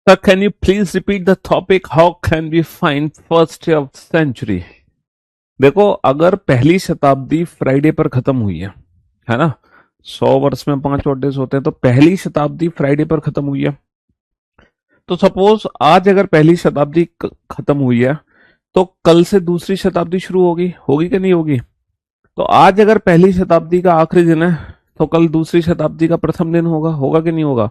Sir, can you please repeat the topic? How can we find first day of century? देखो, अगर पहली शताब्दी Friday पर खत्म हुई है ना? 100 वर्ष में 5 डेज होते हैं, तो पहली शताब्दी फ्राइडे पर खत्म हुई है। तो सपोज आज अगर पहली शताब्दी खत्म हुई है, तो कल से दूसरी शताब्दी शुरू होगी, होगी कि नहीं होगी? तो आज अगर पहली शताब्दी का आखिरी दिन है, तो कल दूसरी शताब्दी का प्रथम दिन होगा, होगा कि नहीं होगा?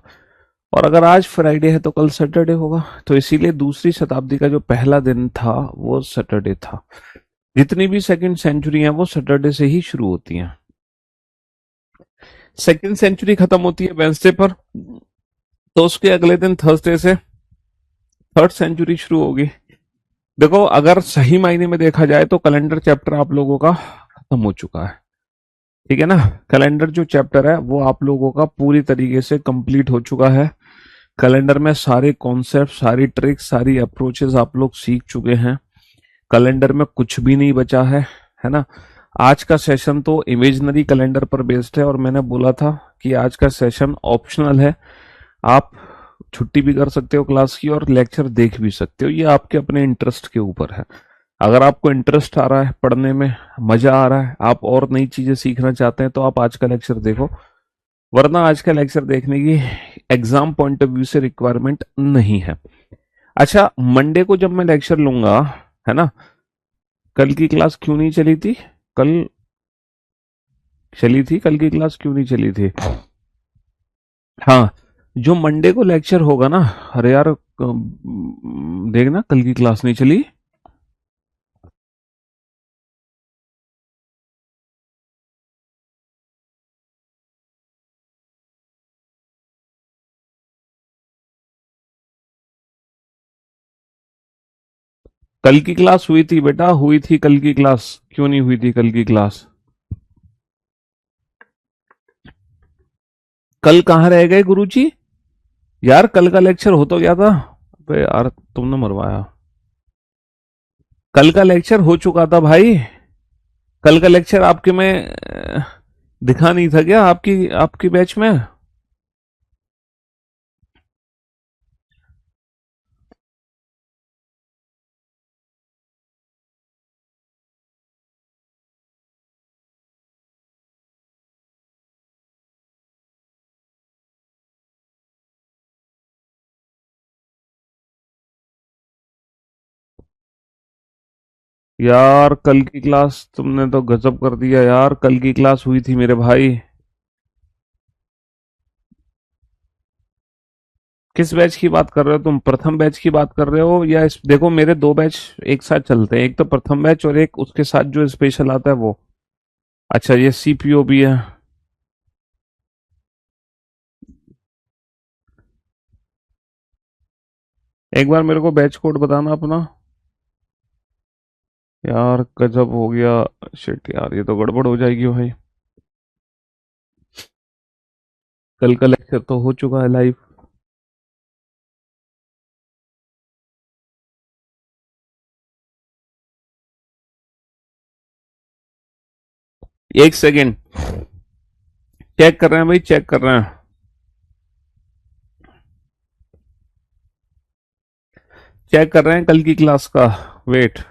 और अगर आज फ्राइडे है तो कल सैटरडे होगा। तो इसीलिए दूसरी शताब्दी का जो पहला दिन था वो सैटरडे था। जितनी भी सेकंड सेंचुरी है वो सैटरडे से ही शुरू होती हैं। सेकंड सेंचुरी खत्म होती है वेंसडे पर, तो उसके अगले दिन थर्सडे से थर्ड सेंचुरी शुरू होगी। देखो, अगर सही मायने में देखा जाए तो कैलेंडर चैप्टर आप लोगों का खत्म हो चुका है, ठीक है ना? कैलेंडर जो चैप्टर है वो आप लोगों का पूरी तरीके से कंप्लीट हो चुका है। कैलेंडर में सारे कॉन्सेप्ट, सारी ट्रिक्स, सारी अप्रोचेस आप लोग सीख चुके हैं। कैलेंडर में कुछ भी नहीं बचा है ना? आज का सेशन तो इमेजिनरी कैलेंडर पर बेस्ड है, और मैंने बोला था कि आज का सेशन ऑप्शनल है। आप छुट्टी भी कर सकते हो क्लास की और लेक्चर देख भी सकते हो, ये आपके अपने इंटरेस्ट के ऊपर है। अगर आपको इंटरेस्ट आ रहा है पढ़ने में, मजा आ रहा है, आप और नई चीजें सीखना चाहते हैं, तो आप आज का लेक्चर देखो, वरना आज का लेक्चर देखने की एग्जाम पॉइंट ऑफ व्यू से रिक्वायरमेंट नहीं है। अच्छा, मंडे को जब मैं लेक्चर लूंगा, है ना? कल की क्लास क्यों नहीं चली थी? कल चली थी, कल की क्लास क्यों नहीं चली थी? हाँ, जो मंडे को लेक्चर होगा ना, अरे यार देखना, कल की क्लास नहीं चली। कल की क्लास हुई थी बेटा, हुई थी कल की क्लास, क्यों नहीं हुई थी कल की क्लास? कल कहाँ रह गए गुरुजी? यार कल का लेक्चर हो तो गया था। अबे यार, तुमने मरवाया। कल का लेक्चर हो चुका था भाई। कल का लेक्चर आपके में दिखा नहीं था क्या, आपकी आपकी बैच में? यार कल की क्लास तुमने तो गजब कर दिया यार, कल की क्लास हुई थी मेरे भाई। किस बैच की बात कर रहे हो तुम? प्रथम बैच की बात कर रहे हो या देखो, मेरे दो बैच एक साथ चलते हैं, एक तो प्रथम बैच और एक उसके साथ जो स्पेशल आता है वो। अच्छा, ये सीपीओ भी है। एक बार मेरे को बैच कोड बताना अपना। यार गजब हो गया। शिट यार, ये तो गड़बड़ हो जाएगी भाई। कल का लेक्चर तो हो चुका है लाइव। एक सेकेंड, चेक कर रहे हैं भाई, चेक कर रहे हैं। चेक कर रहे हैं कल की क्लास का। वेट।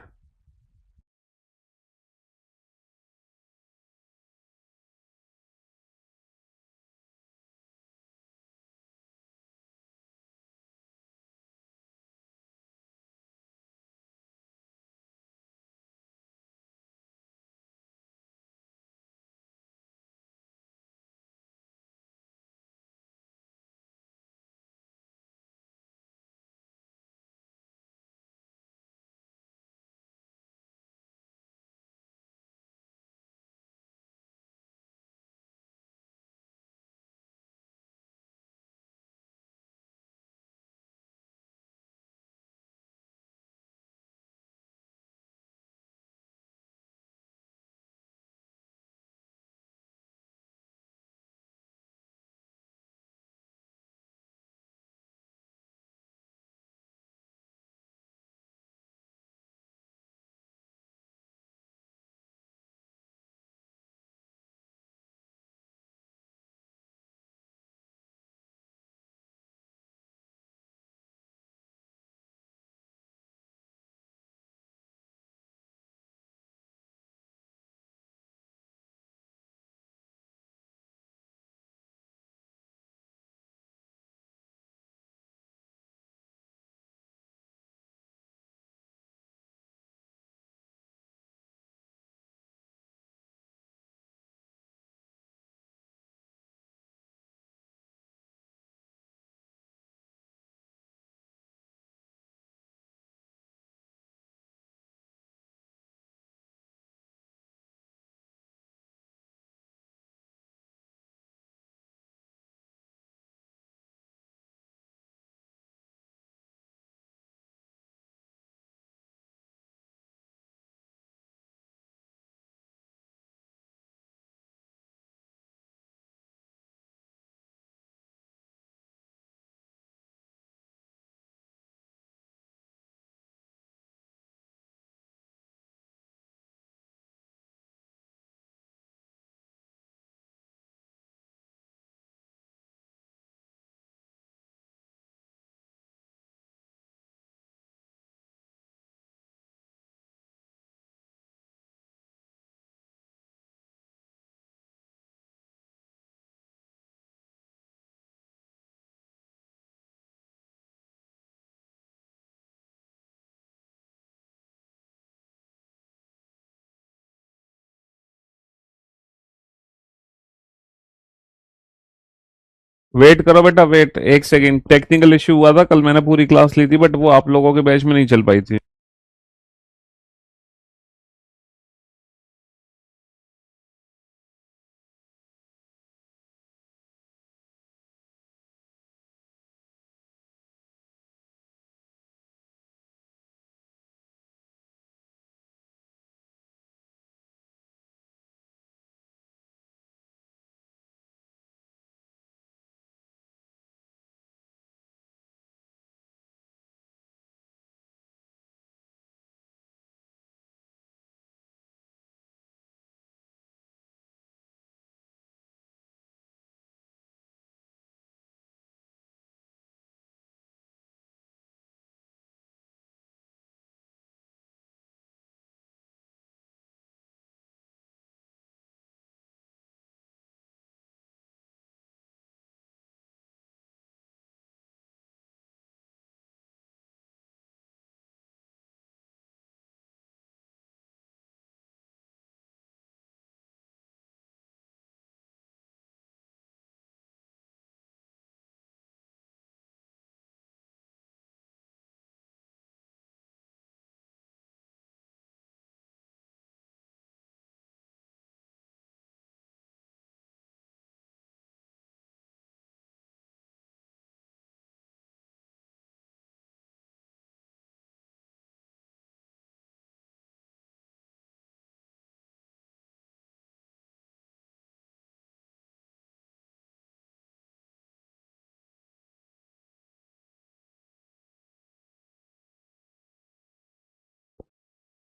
वेट करो बेटा, वेट एक सेकंड, टेक्निकल इश्यू हुआ था कल, मैंने पूरी क्लास ली थी बट वो आप लोगों के बैच में नहीं चल पाई थी।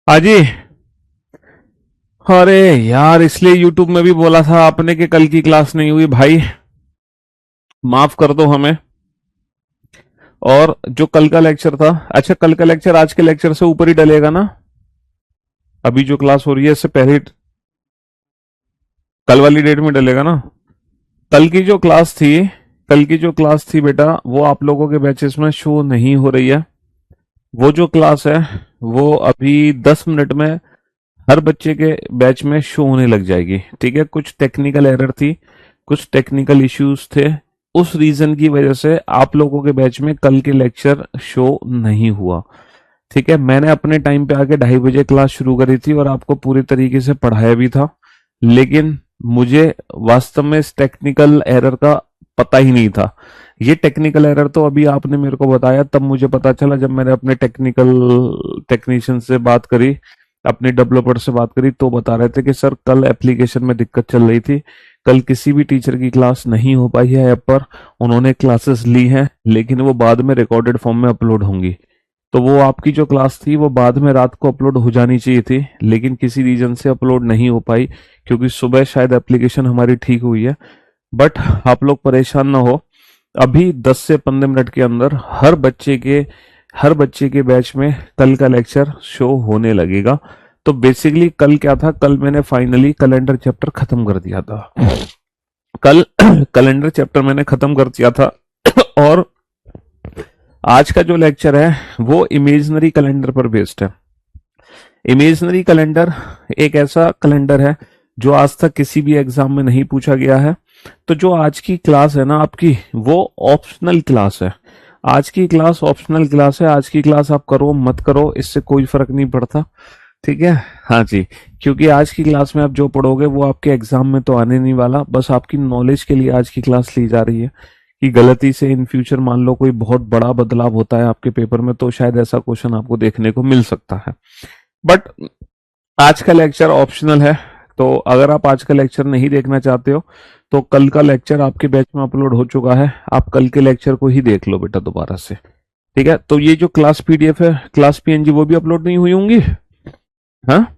हाँ जी। अरे यार, इसलिए यूट्यूब में भी बोला था आपने कि कल की क्लास नहीं हुई भाई, माफ कर दो हमें। और जो कल का लेक्चर था, अच्छा कल का लेक्चर आज के लेक्चर से ऊपर ही डलेगा ना? अभी जो क्लास हो रही है इससे पहले कल वाली डेट में डलेगा ना? कल की जो क्लास थी, कल की जो क्लास थी बेटा, वो आप लोगों के बैचेस में शो नहीं हो रही है। वो जो क्लास है वो अभी 10 मिनट में हर बच्चे के बैच में शो होने लग जाएगी। ठीक है, कुछ टेक्निकल एरर थी, कुछ टेक्निकल इश्यूज थे, उस रीजन की वजह से आप लोगों के बैच में कल के लेक्चर शो नहीं हुआ। ठीक है, मैंने अपने टाइम पे आके 2:30 बजे क्लास शुरू करी थी और आपको पूरी तरीके से पढ़ाया भी था, लेकिन मुझे वास्तव में इस टेक्निकल एरर का पता ही नहीं था। ये टेक्निकल एरर तो अभी आपने मेरे को बताया तब मुझे पता चला, जब मैंने अपने टेक्नीशियन से बात करी, अपने डेवलपर से बात करी, तो बता रहे थे कि सर कल एप्लीकेशन में दिक्कत चल रही थी, कल किसी भी टीचर की क्लास नहीं हो पाई है ऐप पर। उन्होंने क्लासेस ली हैं लेकिन वो बाद में रिकॉर्डेड फॉर्म में अपलोड होंगी। तो वो आपकी जो क्लास थी वो बाद में रात को अपलोड हो जानी चाहिए थी, लेकिन किसी रीजन से अपलोड नहीं हो पाई, क्योंकि सुबह शायद एप्लीकेशन हमारी ठीक हुई है। बट आप लोग परेशान ना हो, अभी 10 से 15 मिनट के अंदर हर बच्चे के बैच में कल का लेक्चर शो होने लगेगा। तो बेसिकली कल क्या था, कल मैंने फाइनली कैलेंडर चैप्टर खत्म कर दिया था। कल कैलेंडर चैप्टर मैंने खत्म कर दिया था और आज का जो लेक्चर है वो इमेजिनरी कैलेंडर पर बेस्ड है। इमेजिनरी कैलेंडर एक ऐसा कैलेंडर है जो आज तक किसी भी एग्जाम में नहीं पूछा गया है। तो जो आज की क्लास है ना आपकी, वो ऑप्शनल क्लास है। आज की क्लास ऑप्शनल क्लास है, आज की क्लास आप करो मत करो इससे कोई फर्क नहीं पड़ता। ठीक है, हाँ जी, क्योंकि आज की क्लास में आप जो पढ़ोगे वो आपके एग्जाम में तो आने नहीं वाला, बस आपकी नॉलेज के लिए आज की क्लास ली जा रही है कि गलती से इन फ्यूचर मान लो कोई बहुत बड़ा बदलाव होता है आपके पेपर में तो शायद ऐसा क्वेश्चन आपको देखने को मिल सकता है। बट आज का लेक्चर ऑप्शनल है, तो अगर आप आज का लेक्चर नहीं देखना चाहते हो तो कल का लेक्चर आपके बैच में अपलोड हो चुका है, आप कल के लेक्चर को ही देख लो बेटा दोबारा से। ठीक है, तो ये जो क्लास पीडीएफ है, क्लास पीएनजी, वो भी अपलोड नहीं हुई होंगी। हाँ,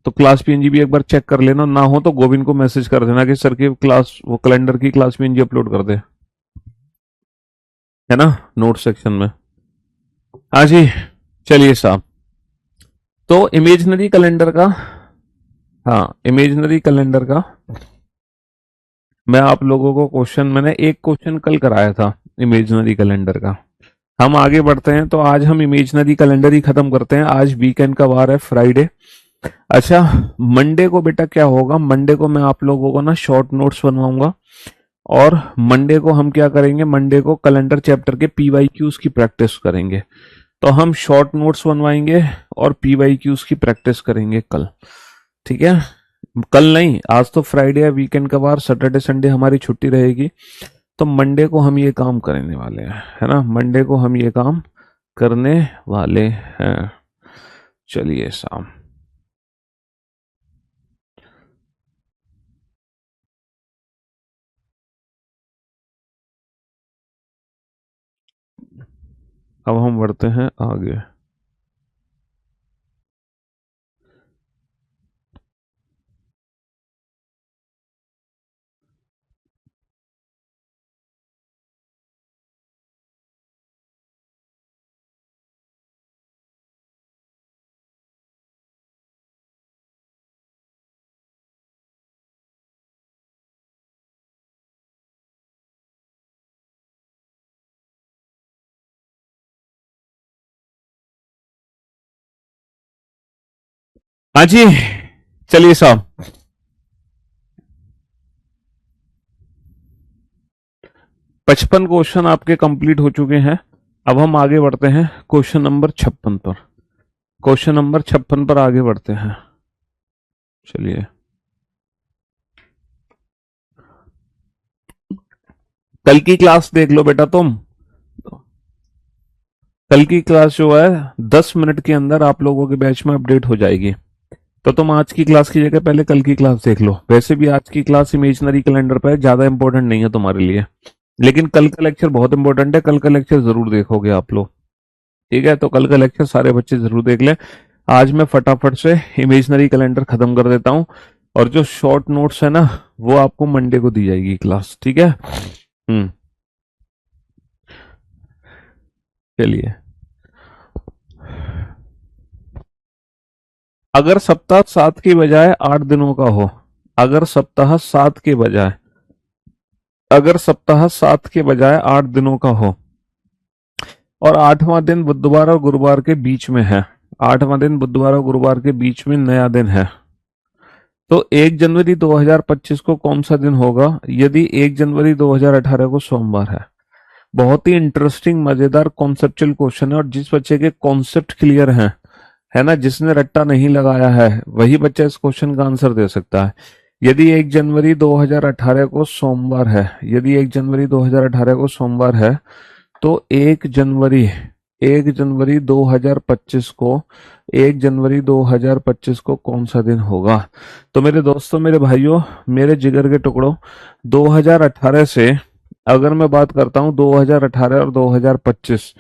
तो क्लास पीएनजी भी एक बार चेक कर लेना, ना हो तो गोविंद को मैसेज कर देना कि सर की क्लास, वो कैलेंडर की क्लास पीएनजी अपलोड कर दे, है ना, नोट सेक्शन में। हाँ जी, चलिए साहब, तो इमेजिनरी कैलेंडर का, हाँ इमेजिनरी कैलेंडर का मैं आप लोगों को क्वेश्चन, मैंने एक क्वेश्चन कल कराया था इमेजिनरी कैलेंडर का। हम आगे बढ़ते हैं, तो आज हम इमेजिनरी कैलेंडर ही खत्म करते हैं। आज वीकेंड का वार है, फ्राइडे। अच्छा, मंडे को बेटा क्या होगा, मंडे को मैं आप लोगों को ना शॉर्ट नोट्स बनवाऊंगा और मंडे को हम क्या करेंगे, मंडे को कैलेंडर चैप्टर के पीवाईक्यूज की प्रैक्टिस करेंगे। तो हम शॉर्ट नोट्स बनवाएंगे और पीवाईक्यूज की प्रैक्टिस करेंगे कल, ठीक है। कल नहीं, आज तो फ्राइडे है, वीकेंड का बार, सैटरडे संडे हमारी छुट्टी रहेगी। तो मंडे को हम ये काम करने वाले हैं, है ना, मंडे को हम ये काम करने वाले हैं। चलिए शाम, अब हम बढ़ते हैं आगे। हाँ जी, चलिए साहब, 55 क्वेश्चन आपके कंप्लीट हो चुके हैं। अब हम आगे बढ़ते हैं क्वेश्चन नंबर 56 पर। क्वेश्चन नंबर 56 पर आगे बढ़ते हैं। चलिए, कल की क्लास देख लो बेटा तुम। कल की क्लास जो है 10 मिनट के अंदर आप लोगों के बैच में अपडेट हो जाएगी। तो तुम आज की क्लास की जगह पहले कल की क्लास देख लो। वैसे भी आज की क्लास इमेजिनरी कैलेंडर पर है, ज्यादा इंपॉर्टेंट नहीं है तुम्हारे लिए, लेकिन कल का लेक्चर बहुत इंपॉर्टेंट है। कल का लेक्चर जरूर देखोगे आप लोग, ठीक है। तो कल का लेक्चर सारे बच्चे जरूर देख लें। आज मैं फटाफट से इमेजिनरी कैलेंडर खत्म कर देता हूँ, और जो शॉर्ट नोट्स है ना, वो आपको मंडे को दी जाएगी क्लास, ठीक है। चलिए, अगर सप्ताह 7 की बजाय 8 दिनों का हो, अगर सप्ताह 7 के बजाय, अगर सप्ताह 7 के बजाय 8 दिनों का हो, और 8वां दिन बुधवार और गुरुवार के बीच में है, 8वां दिन बुधवार और गुरुवार के बीच में नया दिन है, तो 1 जनवरी 2025 को कौन सा दिन होगा यदि 1 जनवरी 2018 को सोमवार है। बहुत ही इंटरेस्टिंग मजेदार कॉन्सेप्चुअल क्वेश्चन है, और जिस बच्चे के कॉन्सेप्ट क्लियर हैं, है ना, जिसने रट्टा नहीं लगाया है, वही बच्चा इस क्वेश्चन का आंसर दे सकता है। यदि 1 जनवरी 2018 को सोमवार है, यदि 1 जनवरी 2018 को सोमवार है, तो 1 जनवरी 2025 को, 1 जनवरी 2025 को कौन सा दिन होगा। तो मेरे दोस्तों, मेरे भाइयों, मेरे जिगर के टुकड़ों, 2018 से अगर मैं बात करता हूं, 2018 और 2025,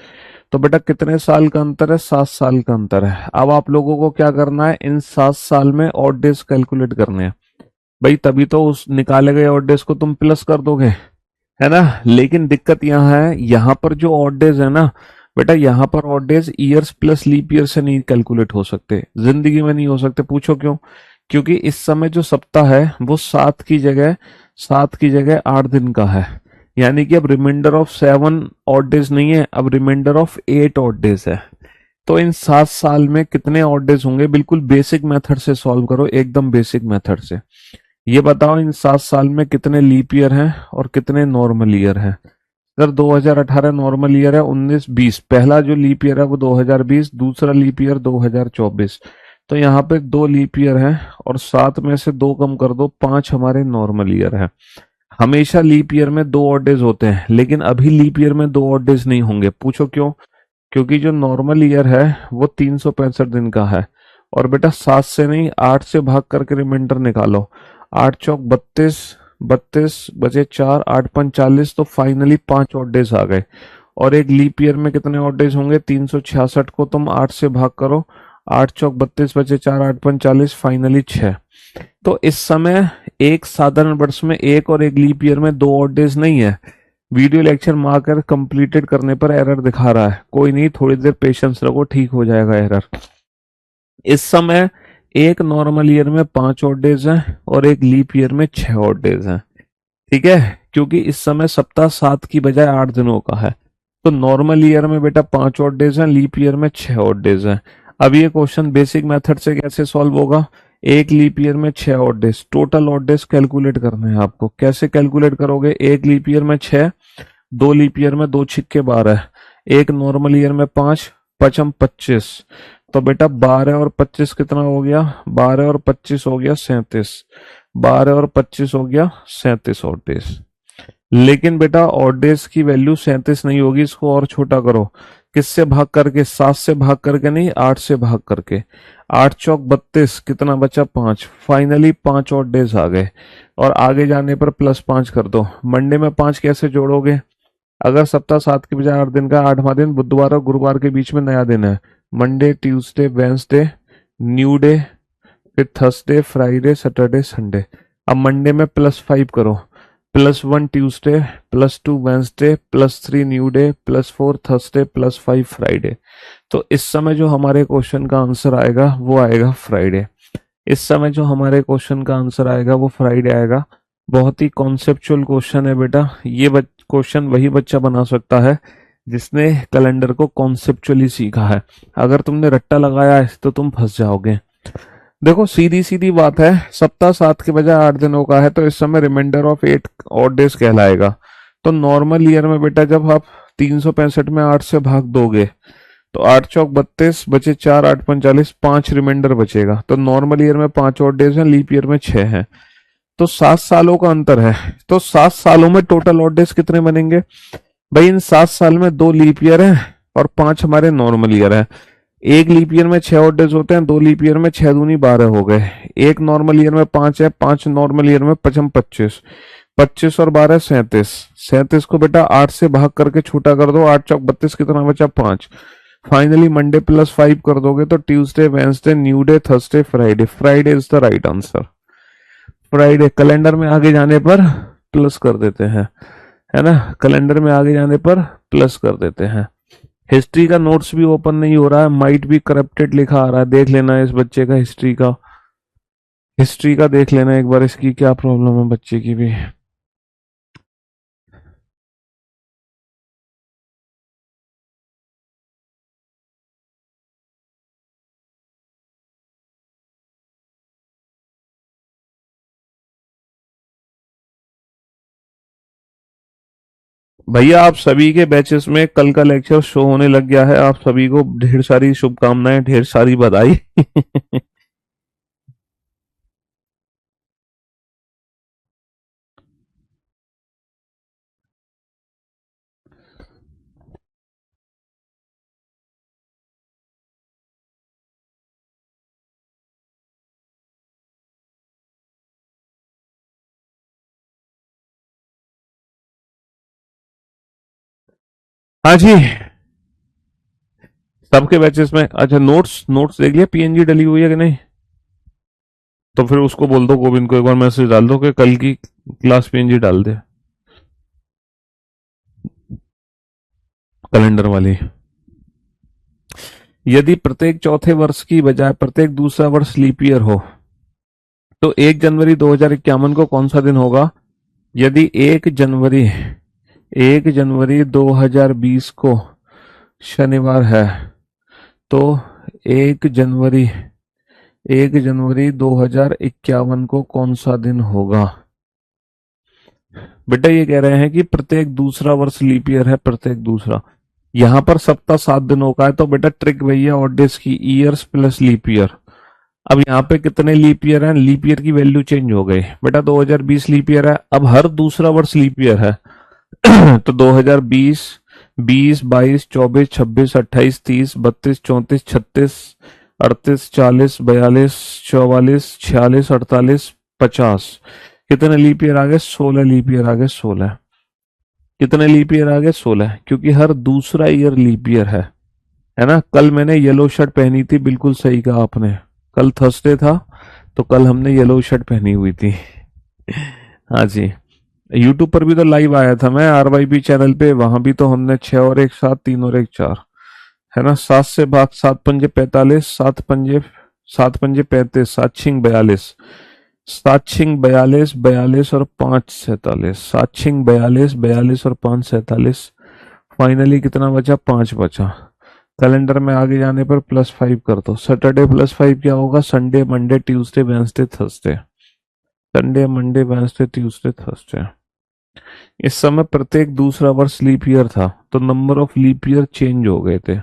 तो बेटा कितने साल का अंतर है, 7 साल का अंतर है। अब आप लोगों को क्या करना है, इन 7 साल में ऑड डेज कैलकुलेट करने हैं भाई, तभी तो उस निकाले गए ऑड डेज को तुम प्लस कर दोगे, है ना। लेकिन दिक्कत यहाँ है, यहाँ पर जो ऑड डेज है ना बेटा, यहाँ पर odd days years plus leap year से नहीं कैलकुलेट हो सकते, जिंदगी में नहीं हो सकते। पूछो क्यों? क्योंकि इस समय जो सप्ताह है वो 7 की जगह 8 दिन का है, यानी कि अब रिमाइंडर ऑफ 7 ऑड डेज नहीं है, अब रिमाइंडर ऑफ 8 ऑड डेज है। तो इन 7 साल में कितने ऑड डेज होंगे, बिल्कुल बेसिक मेथड से सॉल्व करो, एकदम बेसिक मेथड से। ये बताओ, इन 7 साल में कितने लीप ईयर हैं और कितने नॉर्मल ईयर हैं। अगर 2018 नॉर्मल ईयर है, 19-20 पहला जो लीप ईयर है वो 2020, दूसरा लीप ईयर 2024, तो यहाँ पे 2 लीप ईयर हैं, और 7 में से 2 कम कर दो, 5 हमारे नॉर्मल ईयर है। हमेशा लीप ईयर में 2 ऑड डेज होते हैं, लेकिन अभी लीप ईयर में 2 ऑड डेज नहीं होंगे। पूछो क्यों? क्योंकि जो नॉर्मल ईयर है वो 365 दिन का है, और बेटा 7 से नहीं, 8 से भाग करके रिमाइंडर निकालो। 8 चौक 32, 32 बचे 4, 8 पंच 40, तो फाइनली 5 ऑड डेज आ गए। और एक लीप ईयर में कितने ऑड डेज होंगे, 366 को तुम 8 से भाग करो, 8 चौक 32 बचे 4, 8 पंच 40, फाइनली 6। तो इस समय एक साधारण वर्ष में एक और एक लीप ईयर में 2 ऑड डेज नहीं है। वीडियो लेक्चर मार्कर कंप्लीटेड करने पर एरर दिखा रहा है, कोई नहीं, थोड़ी देर पेशेंस रखो, ठीक हो जाएगा एरर। इस समय एक नॉर्मल ईयर में 5 ऑड डेज हैं और एक लीप ईयर में 6 ऑड डेज हैं, ठीक है। क्योंकि इस समय सप्ताह 7 की बजाय 8 दिनों का है, तो नॉर्मल ईयर में बेटा 5 ऑड डेज हैं, लीप ईयर में 6 ऑड डेज हैं। अब ये क्वेश्चन बेसिक मेथड से कैसे सॉल्व होगा, एक लीप ईयर में 6 odd days, total odd days calculate करने हैं आपको। कैसे कैलकुलेट करोगे? एक लीप ईयर में 6, 2 लीप ईयर में 2 छिक्के 12, एक नॉर्मल ईयर में 5, पचम 25। तो बेटा 12 और 25 कितना हो गया? 12 और 25 हो गया 37। 12 और 25 हो गया 37 ऑड डेज। लेकिन बेटा ऑड डेज की वैल्यू 37 नहीं होगी, इसको और छोटा करो। किससे भाग करके? 7 से भाग करके नहीं, 8 से भाग करके। 8 चौक 32, कितना बचा? 5। फाइनली 5 ऑड डेज आ गए। और आगे जाने पर +5 कर दो। मंडे में 5 कैसे जोड़ोगे? अगर सप्ताह 7 के बजाय 8 दिन का, 8वां दिन बुधवार और गुरुवार के बीच में नया दिन है। Monday, Tuesday, Wednesday, new day, फिर थर्सडे, फ्राइडे, सैटरडे, संडे। अब मंडे में +5 करो। +1 Tuesday, +2 Wednesday, +3 new day, +4 Thursday, +5 Friday. तो इस समय जो हमारे क्वेश्चन का आंसर आएगा वो आएगा फ्राइडे। इस समय जो हमारे क्वेश्चन का आंसर आएगा वो फ्राइडे आएगा। बहुत ही कॉन्सेप्चुअल क्वेश्चन है बेटा। ये क्वेश्चन वही बच्चा बना सकता है जिसने कैलेंडर को कॉन्सेप्चुअली सीखा है। अगर तुमने रट्टा लगाया है तो तुम फंस जाओगे। देखो सीधी सीधी बात है, सप्ताह 7 के बजाय 8 दिनों का है तो इस समय रिमाइंडर ऑफ 8 ऑड डेज कहलाएगा। तो नॉर्मल ईयर में बेटा जब आप 365 में 8 से भाग दोगे तो 8 चौक 32, बचे 4, 8 45, 5 रिमाइंडर बचेगा। तो नॉर्मल ईयर में 5 ऑड डेज हैं, लीप ईयर में 6 हैं। तो 7 सालों का अंतर है। तो 7 सालों में टोटल ऑड डेज कितने बनेंगे? भाई इन 7 साल में 2 लीप ईयर है और 5 हमारे नॉर्मल ईयर है। एक लीप ईयर में 6 ऑड डेज होते हैं, 2 लीप ईयर में 6 दूनी 12 हो गए। एक नॉर्मल ईयर में 5 है, 5 नॉर्मल ईयर में 5 25, 25 और 12 37। 37 को बेटा 8 से भाग करके छोटा कर दो। 8 चौक 32, कितना बचा? 5। फाइनली मंडे +5 कर दोगे तो Tuesday, Wednesday, new day, Thursday, Friday. Friday is the right answer. Friday calendar में आगे जाने पर प्लस कर देते हैं, है ना? कैलेंडर में आगे जाने पर प्लस कर देते हैं। हिस्ट्री का नोट्स भी ओपन नहीं हो रहा है, माइट भी करप्टेड लिखा आ रहा है। देख लेना इस बच्चे का हिस्ट्री का देख लेना एक बार, इसकी क्या प्रॉब्लम है बच्चे की भी। भैया आप सभी के बैचेस में कल का लेक्चर शो होने लग गया है। आप सभी को ढेर सारी शुभकामनाएं, ढेर सारी बधाई। हाँ जी, सबके बैचेस में। अच्छा नोट्स नोट्स देख लिया, पीएनजी डली हुई है कि नहीं? तो फिर उसको बोल दो, गोविंद को एक बार मैसेज डाल दो कि कल की क्लास पीएनजी डाल दे, कैलेंडर वाली। यदि प्रत्येक चौथे वर्ष की बजाय प्रत्येक दूसरा वर्ष लीप ईयर हो तो 1 जनवरी 2051 को कौन सा दिन होगा? यदि 1 जनवरी 2020 को शनिवार है तो 1 जनवरी 1 जनवरी 2051 को कौन सा दिन होगा? बेटा ये कह रहे हैं कि प्रत्येक दूसरा वर्ष लीप ईयर है, प्रत्येक दूसरा। यहां पर सप्ताह 7 दिनों का है तो बेटा ट्रिक वही है, ऑड डेज की, ईयर्स प्लस लीप ईयर। अब यहाँ पे कितने लीप ईयर हैं? लीप ईयर की वैल्यू चेंज हो गई बेटा। 2020 लीप ईयर है, अब हर दूसरा वर्ष लीप ईयर है। तो 2020, 20, 22, 24, 26, 28, 30, 32, 34, 36, 38, 40, 42, 44, 46, 48, 50। कितने लीप ईयर आ गए? 16 लीप ईयर आ गए। 16 कितने लीप ईयर आ गए? 16, क्योंकि हर दूसरा ईयर लीप ईयर है ना? कल मैंने येलो शर्ट पहनी थी, बिल्कुल सही कहा आपने। कल थर्सडे था तो कल हमने येलो शर्ट पहनी हुई थी। हाँ जी, यूट्यूब पर भी तो लाइव आया था मैं, RYP चैनल पे। वहां भी तो हमने 6 और 1 7, 3 और 1 4, है ना? 7 से भाग 7 पंजे 45, 7 पंजे 35, 7 छिंग 42, 7 छिंग 42, 42 और 5 47, 7 छिंग 42, 42 और 5 47। फाइनली कितना बचा? 5 बचा। कैलेंडर में आगे जाने पर +5 कर दो। सैटरडे +5 क्या होगा? Sunday, Monday, Tuesday, Wednesday, Thursday. Sunday, Monday, Wednesday, Tuesday, Thursday. इस समय प्रत्येक दूसरा वर्ष लीप ईयर था, तो number of leap year change हो गए थे।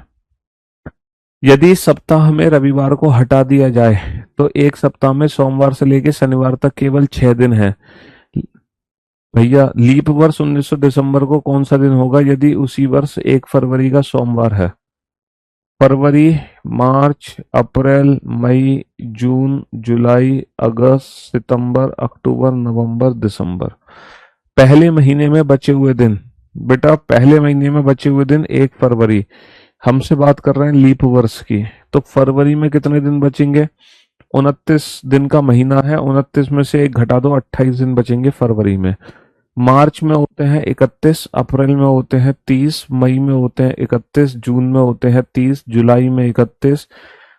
यदि सप्ताह में रविवार को हटा दिया जाए तो एक सप्ताह में सोमवार से लेकर शनिवार तक केवल 6 दिन है। भैया लीप वर्ष 1900 दिसंबर को कौन सा दिन होगा यदि उसी वर्ष 1 फरवरी का सोमवार है? फरवरी, मार्च, अप्रैल, मई, जून, जुलाई, अगस्त, सितंबर, अक्टूबर, नवंबर, दिसंबर। पहले महीने में बचे हुए दिन, बेटा पहले महीने में बचे हुए दिन 1 फरवरी। हमसे बात कर रहे हैं लीप वर्ष की, तो फरवरी में कितने दिन बचेंगे? 29 दिन का महीना है, 29 में से एक घटा दो, 28 दिन बचेंगे फरवरी में। मार्च में होते हैं 31, अप्रैल में होते हैं 30, मई में होते हैं 31, जून में होते हैं 30, जुलाई में 31,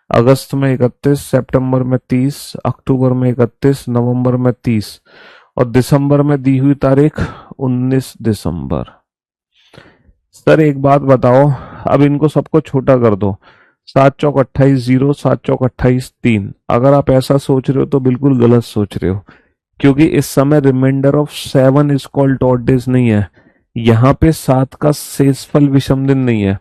अगस्त में 31, सितंबर में 30, अक्टूबर में 31, नवंबर में 30 और दिसंबर में दी हुई तारीख 19 दिसंबर। सर एक बात बताओ, अब इनको सबको छोटा कर दो। 7 चौक 28 0, 7 चौक 28 3। अगर आप ऐसा सोच रहे हो तो बिल्कुल गलत सोच रहे हो, क्योंकि इस समय reminder of 7 is called odd days नहीं है। यहाँ पे 7 का शेषफल विषम दिन नहीं है।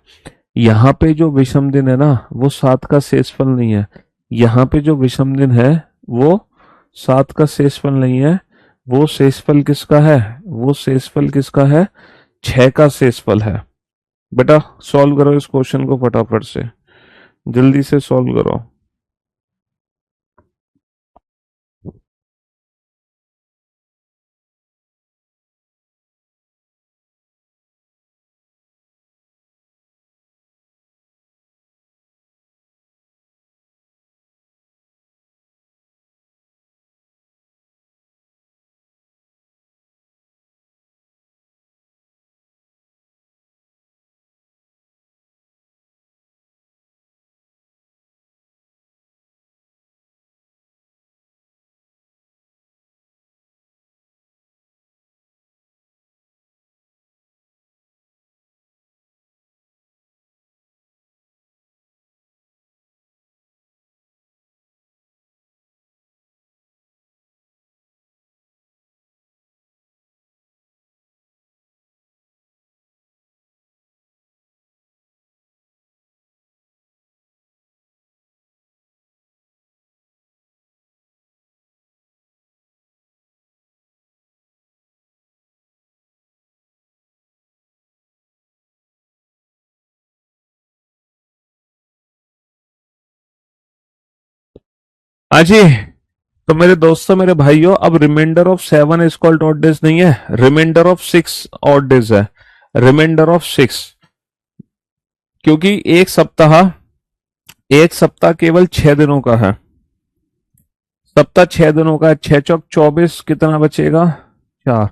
यहाँ पे जो विषम दिन है ना, वो 7 का शेषफल नहीं है। यहाँ पे जो विषम दिन है वो 7 का शेषफल नहीं है। वो शेषफल किसका है? वो शेषफल किसका है? 6 का शेषफल है। बेटा सॉल्व करो इस क्वेश्चन को फटाफट से, जल्दी से सॉल्व करो। हाँ जी, तो मेरे दोस्तों, मेरे भाइयों, अब reminder of 7 is called odd days नहीं है, रिमाइंडर ऑफ 6 ऑड डेज है। रिमाइंडर ऑफ 6, क्योंकि एक सप्ताह केवल 6 दिनों का है। सप्ताह 6 दिनों का है। 6 चौक 24, कितना बचेगा? 4।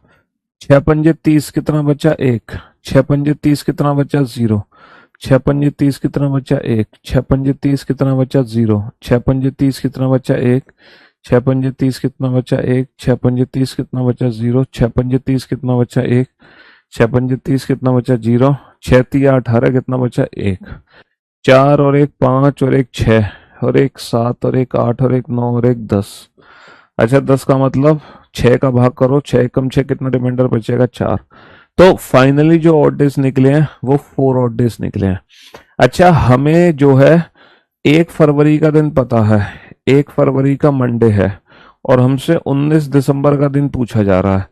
6 पंजे 30, कितना बचा? 1। 6 पंजे 30, कितना बचा? 0। 6 पंजे 30, कितना बचा? 1। 6 पंजे 30, कितना बचा? 0। 6 पंजे 30, कितना बचा? 1। 6 पंजे 30, कितना बचा? 1। 6 पंजे 30, कितना बचा? 0। 6 पंजे 30, कितना बचा? 1। 6 पंजे 30, कितना बचा? 0। 6 तिया 18, कितना बचा? 1। 4 और 1 5 और 1 6 और 1 7 और 1 8 और 1 9 और 1 10। अच्छा 10 का मतलब 6 का भाग करो, 6 कम 6 कितना रिमाइंडर बचेगा? 4। तो फाइनली जो ऑड डेज निकले हैं वो 4 ऑड डेज निकले हैं। अच्छा हमें जो है 1 फरवरी का दिन पता है, 1 फरवरी का मंडे है, और हमसे 19 दिसंबर का दिन पूछा जा रहा है,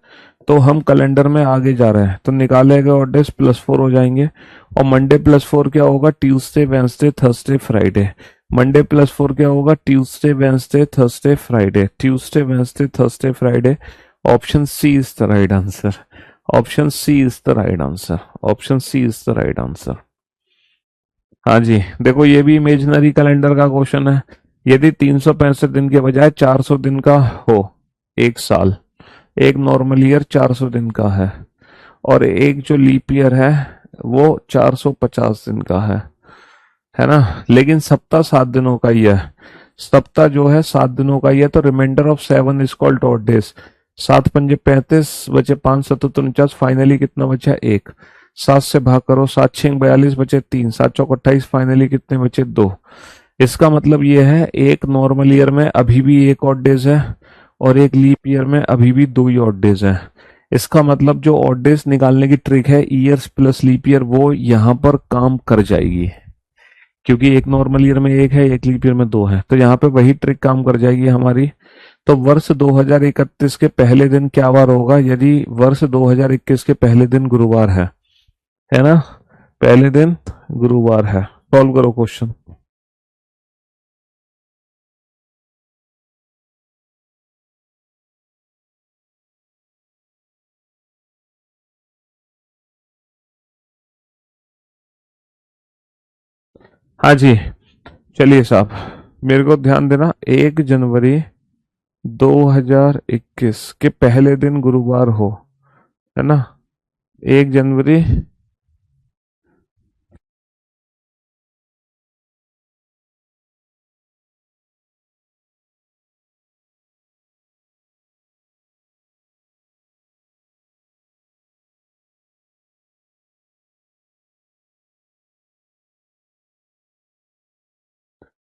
तो हम कैलेंडर में आगे जा रहे हैं, तो निकाले गए ऑड डेज +4 हो जाएंगे। और मंडे +4 क्या होगा? Tuesday, Wednesday, Thursday, Friday. Monday +4 क्या होगा? Tuesday, Wednesday, Thursday, Friday. Tuesday, Wednesday, Thursday, Friday. Option C is the right answer. Option C is the right answer. Option C is the right answer. हाँ जी, देखो ये भी imaginary calendar का question है। यदि 365 दिन के बजाय 400 दिन का हो एक साल, एक नॉर्मल ईयर 400 दिन का है, और एक जो लीप ईयर है वो 450 दिन का है ना, लेकिन सप्ताह 7 दिनों का ही है। सप्ताह जो है 7 दिनों का ही है, तो reminder of 7 is called odd days. 7 पंजे 35, बचे 5 7 49, फाइनली कितना बचा? 1। 7 से भाग करो, 7 6 42 बचे 3, 7 चौक 28, फाइनली कितने बचे 2। इसका मतलब ये है एक नॉर्मल ईयर में अभी भी एक ऑड डेज है और एक लीप ईयर में अभी भी 2 ही ऑड डेज है। इसका मतलब जो ऑड डेज निकालने की ट्रिक है ईयर्स प्लस लीप ईयर वो यहाँ पर काम कर जाएगी, क्योंकि एक नॉर्मल ईयर में एक है, एक लीप ईयर में 2 है, तो यहाँ पे वही ट्रिक काम कर जाएगी हमारी। तो वर्ष 2031 के पहले दिन क्या वार होगा? यदि वर्ष 2021 के पहले दिन गुरुवार है ना, पहले दिन गुरुवार है। सॉल्व करो क्वेश्चन। हाँ जी, चलिए साहब, मेरे को ध्यान देना। 1 जनवरी 2021 के पहले दिन गुरुवार हो, है ना, 1 जनवरी।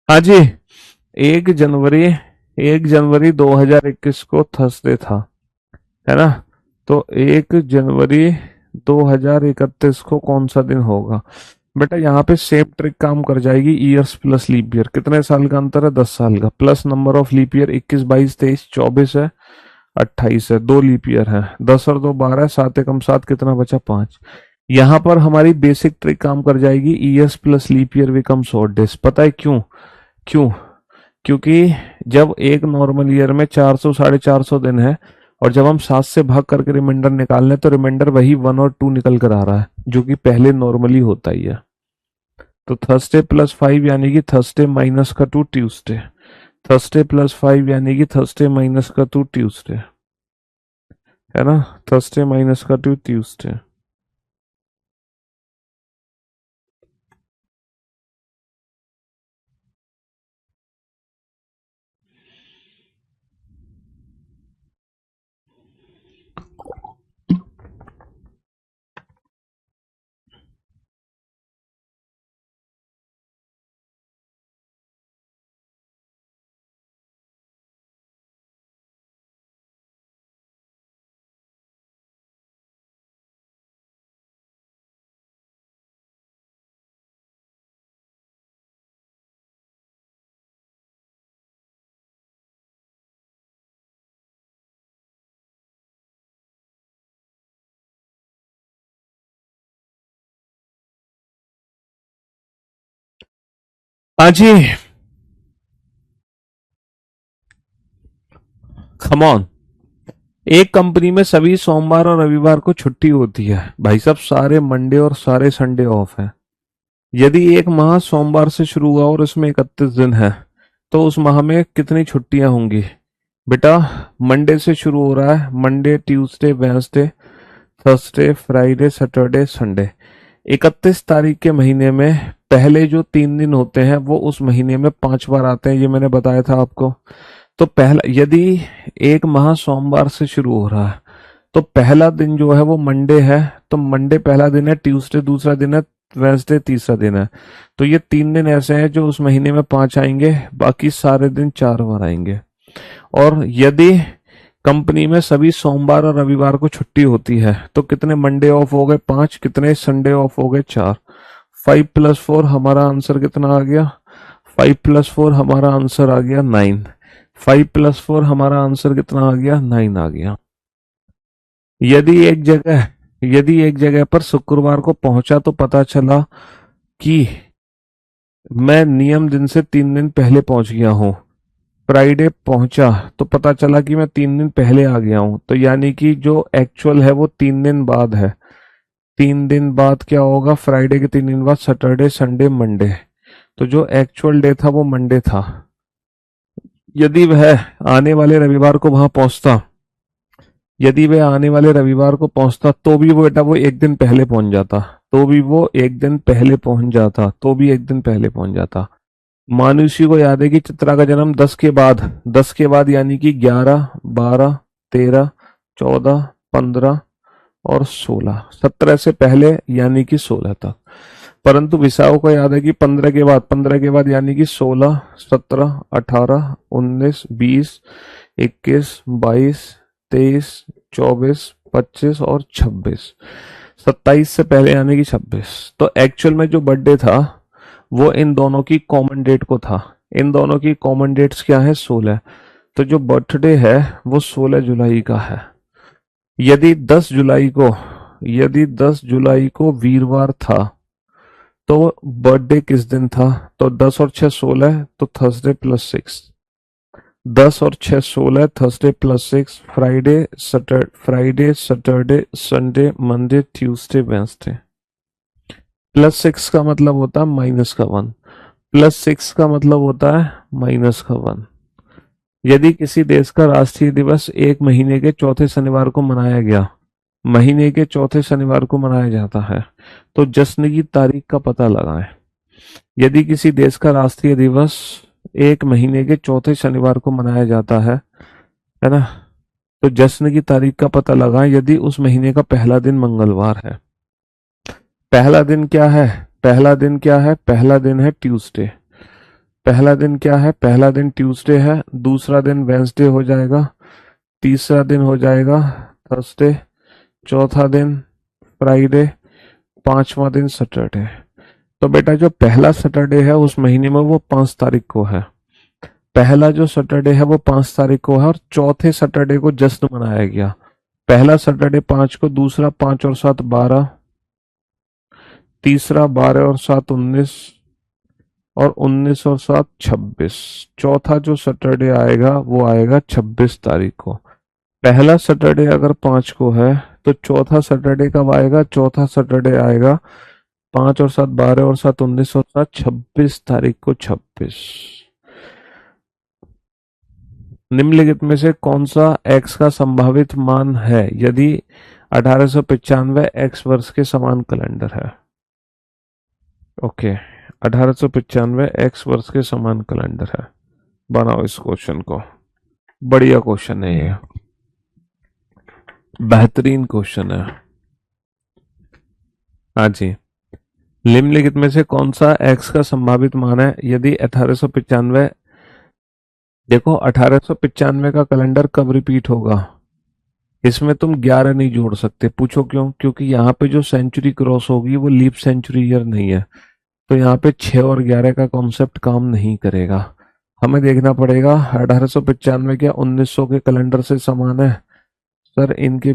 हाँ जी, 1 जनवरी 1 जनवरी 2021 को थर्सडे था, है ना। तो 1 जनवरी 2031 को कौन सा दिन होगा? बेटा यहाँ पे सेम ट्रिक काम कर जाएगी, ईयर्स प्लस लीप ईयर। कितने साल का अंतर है? 10 साल का, plus number of leap year 21 22 23 24 है, 28 है, 2 लीप ईयर है, 10 और 2 12, 7 एकम 7, कितना बचा? 5। यहाँ पर हमारी बेसिक ट्रिक काम कर जाएगी, years plus leap year becomes odd days. पता है क्यों? क्यों? क्योंकि जब एक नॉर्मल ईयर में 400 450 दिन है और जब हम 7 से भाग करके रिमाइंडर निकाल लें तो रिमाइंडर वही 1 और 2 निकल कर आ रहा है, जो कि पहले नॉर्मली होता ही है। तो थर्सडे प्लस 5 यानी कि थर्सडे माइनस का 2 ट्यूसडे, थर्सडे प्लस 5 यानी कि थर्सडे माइनस का 2 ट्यूसडे, है ना, थर्सडे माइनस का 2 ट्यूसडे। हाँ जी, कम ऑन। एक कंपनी में सभी सोमवार और रविवार को छुट्टी होती है भाई साहब, सारे मंडे और सारे संडे ऑफ है। यदि एक माह सोमवार से शुरू हुआ और उसमें 31 दिन है तो उस माह में कितनी छुट्टियां होंगी? बेटा मंडे से शुरू हो रहा है, Monday Tuesday Wednesday Thursday Friday Saturday Sunday. 31 तारीख के महीने में पहले जो 3 दिन होते हैं वो उस महीने में 5 बार आते हैं, ये मैंने बताया था आपको। तो पहला, यदि एक माह सोमवार से शुरू हो रहा है तो पहला दिन जो है वो मंडे है, तो मंडे पहला दिन है, ट्यूसडे दूसरा दिन है, वेंसडे तीसरा दिन है। तो ये 3 दिन ऐसे हैं जो उस महीने में 5 आएंगे, बाकी सारे दिन 4 बार आएंगे। और यदि कंपनी में सभी सोमवार और रविवार को छुट्टी होती है तो कितने मंडे ऑफ हो गए? 5। कितने संडे ऑफ हो गए? 4। 5 + 4 हमारा आंसर कितना आ गया? 5 + 4 हमारा आंसर आ गया 9। 5 + 4 हमारा आंसर कितना आ गया? 9 आ गया। यदि एक जगह यदि एक जगह पर शुक्रवार को पहुंचा तो पता चला कि मैं नियम दिन से 3 दिन पहले पहुंच गया हूं, फ्राइडे पहुंचा तो पता चला कि मैं 3 दिन पहले आ गया हूं, तो यानी कि जो एक्चुअल है वो 3 दिन बाद है। 3 दिन बाद क्या होगा? फ्राइडे के 3 दिन बाद सैटरडे संडे मंडे, तो जो एक्चुअल डे था वो मंडे था। यदि वह आने वाले रविवार को वहां पहुंचता यदि वह आने वाले रविवार को पहुंचता तो भी वो बेटा वो एक दिन पहले पहुंच जाता, तो भी वो एक दिन पहले पहुंच जाता, तो भी एक दिन पहले पहुंच जाता। मानुषी को याद है कि चित्रा का जन्म 10 के बाद यानी कि 11 12 13 14 15 और 16, 17 से पहले यानी कि 16 तक। परंतु विसाओं को याद है कि 15 के बाद यानी कि 16, 17, 18, 19, 20, 21, 22, 23, 24, 25 और 26। 27 से पहले यानी कि 26। तो एक्चुअल में जो बर्थडे था वो इन दोनों की कॉमन डेट को था। इन दोनों की कॉमन डेट्स क्या है? 16। तो जो बर्थडे है वो 16 जुलाई का है। यदि 10 जुलाई को यदि 10 जुलाई को वीरवार था तो बर्थडे किस दिन था? तो 10 और 6 16, तो थर्सडे प्लस 6। 10 और 6 16, Thursday plus 6, Friday Saturday Sunday Monday Tuesday Wednesday. Plus 6 का मतलब होता है माइनस का 1, प्लस 6 का मतलब होता है माइनस का 1। यदि किसी देश का राष्ट्रीय दिवस एक महीने के चौथे शनिवार को मनाया गया, महीने के चौथे शनिवार को मनाया जाता है, तो जश्न की तारीख का पता लगाएं। यदि किसी देश का राष्ट्रीय दिवस एक महीने के चौथे शनिवार को मनाया जाता है ना, तो जश्न की तारीख का पता लगाएं यदि उस महीने का पहला दिन मंगलवार है। पहला दिन क्या है? पहला दिन क्या है? पहला दिन है ट्यूसडे। पहला दिन क्या है? पहला दिन ट्यूसडे है। दूसरा दिन वेंसडे हो जाएगा। तीसरा दिन हो जाएगा थर्सडे। चौथा दिन फ्राइडे। पांचवा दिन सैटरडे। तो बेटा जो पहला सैटरडे है उस महीने में वो 5 तारीख को है। पहला जो सैटरडे है वो 5 तारीख को है और चौथे सैटरडे को जश्न मनाया गया। पहला सैटरडे 5 को, दूसरा 5 और 7 12, तीसरा 12 और 7 19, और 19 और 7 26। चौथा जो सैटरडे आएगा वो आएगा 26 तारीख को। पहला सैटरडे अगर 5 को है तो चौथा सैटरडे कब आएगा? चौथा सैटरडे आएगा 5 और 7 12 और 7 19 और 7 26 तारीख को। 26। निम्नलिखित में से कौन सा एक्स का संभावित मान है यदि 1895 एक्स वर्ष के समान कैलेंडर है? ओके, 1895 एक्स वर्ष के समान कैलेंडर है। बनाओ इस क्वेश्चन को। बढ़िया क्वेश्चन है ये, बेहतरीन क्वेश्चन है। हाँ जी। निम्नलिखित में से कौन सा एक्स का संभावित मान है यदि 1895, देखो 1895 का कैलेंडर कब रिपीट होगा? इसमें तुम 11 नहीं जोड़ सकते। पूछो क्यों? क्योंकि यहाँ पे जो सेंचुरी क्रॉस होगी वो लीप सेंचुरी ईयर नहीं है। तो यहाँ पे 6 और 11 का कॉन्सेप्ट काम नहीं करेगा। हमें देखना पड़ेगा 1895 क्या 1900 के कैलेंडर से समान है? सर इनके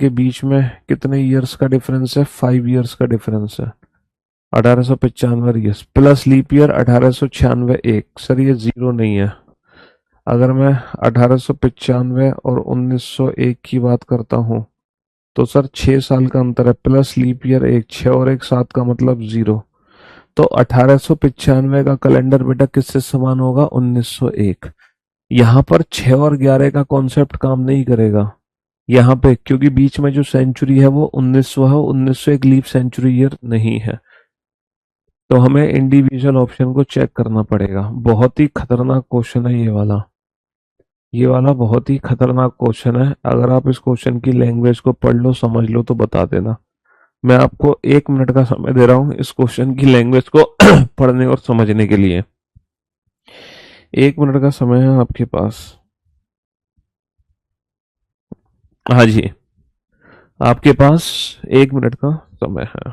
बीच में कितने ईयर्स का डिफरेंस है? 5 ईयर्स का डिफरेंस है। 1895 ईयर्स प्लस लीप ईयर 1896 एक। सर ये जीरो नहीं है। अगर मैं 1895 और 1901 की बात करता हूँ तो सर 6 साल का अंतर है, प्लस लीप ईयर एक। 6 और 1 7 का मतलब जीरो। तो 1895 का कैलेंडर बेटा किससे समान होगा? 1901। यहाँ पर 6 और 11 का कॉन्सेप्ट काम नहीं करेगा यहाँ पे, क्योंकि बीच में जो सेंचुरी है वो 1900 है। 1901 लीप सेंचुरी ईयर नहीं है। तो हमें इंडिविजुअल ऑप्शन को चेक करना पड़ेगा। बहुत ही खतरनाक क्वेश्चन है ये वाला। ये वाला बहुत ही खतरनाक क्वेश्चन है। अगर आप इस क्वेश्चन की लैंग्वेज को पढ़ लो, समझ लो तो बता देना। मैं आपको 1 मिनट का समय दे रहा हूँ इस क्वेश्चन की लैंग्वेज को पढ़ने और समझने के लिए। 1 मिनट का समय है आपके पास। हाँ जी, आपके पास 1 मिनट का समय है।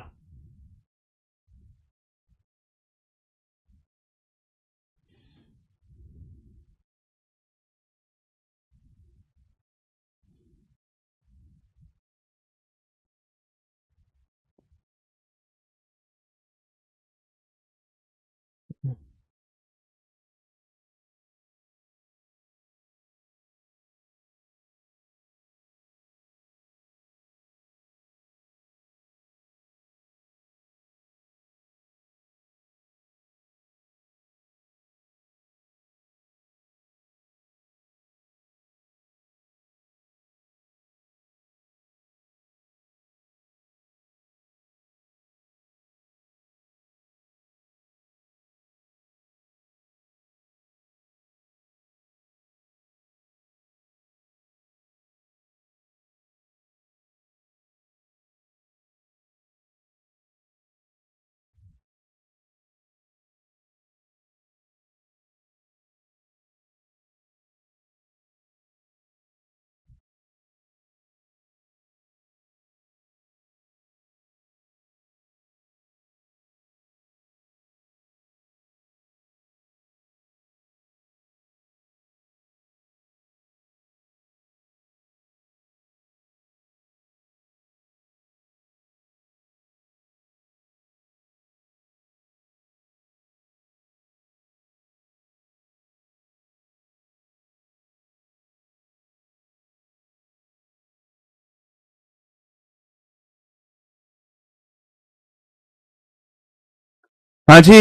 हाँ जी,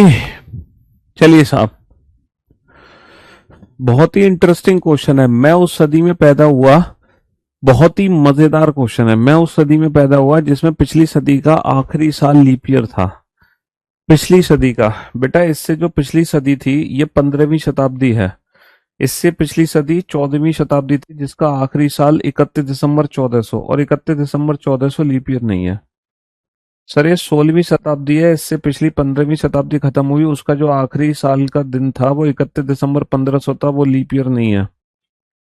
चलिए साहब, बहुत ही इंटरेस्टिंग क्वेश्चन है। मैं उस सदी में पैदा हुआ, बहुत ही मजेदार क्वेश्चन है। मैं उस सदी में पैदा हुआ जिसमें पिछली सदी का आखिरी साल लीप ईयर था। पिछली सदी का, बेटा इससे जो पिछली सदी थी ये 15वीं शताब्दी है। इससे पिछली सदी 14वीं शताब्दी थी जिसका आखिरी साल 31 दिसंबर 1400, और 31 दिसंबर 1400 लीप ईयर नहीं है सर, ये 16वीं शताब्दी है। इससे पिछली 15वीं शताब्दी खत्म हुई, उसका जो आखिरी साल का दिन था वो 31 दिसंबर 1500 था, वो लीप ईयर नहीं है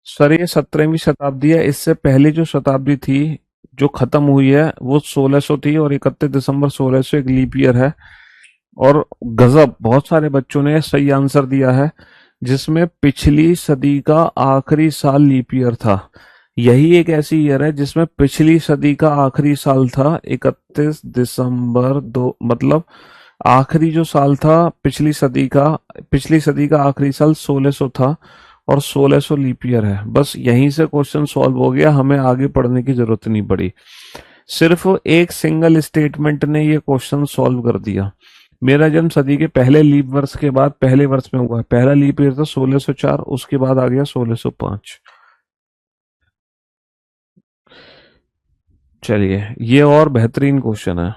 सर। ये 17वीं शताब्दी है। इससे पहले जो शताब्दी थी जो खत्म हुई है वो 1600 थी, और 31 दिसंबर 1600 एक लीप ईयर है। और गजब, बहुत सारे बच्चों ने सही आंसर दिया है, जिसमें पिछली सदी का आखिरी साल लीप ईयर था। यही एक ऐसी ईयर है जिसमें पिछली सदी का आखिरी साल था 31 दिसंबर 2, मतलब आखिरी जो साल था पिछली सदी का आखिरी साल 1600 था, और 1600 लीप ईयर है। बस यहीं से क्वेश्चन सॉल्व हो गया, हमें आगे पढ़ने की जरूरत नहीं पड़ी। सिर्फ एक सिंगल स्टेटमेंट ने ये क्वेश्चन सॉल्व कर दिया। मेरा जन्म सदी के पहले लीप वर्ष के बाद पहले वर्ष में हुआ है। पहला लीप ईयर था 1604, उसके बाद आ गया 1605। चलिए, ये और बेहतरीन क्वेश्चन है।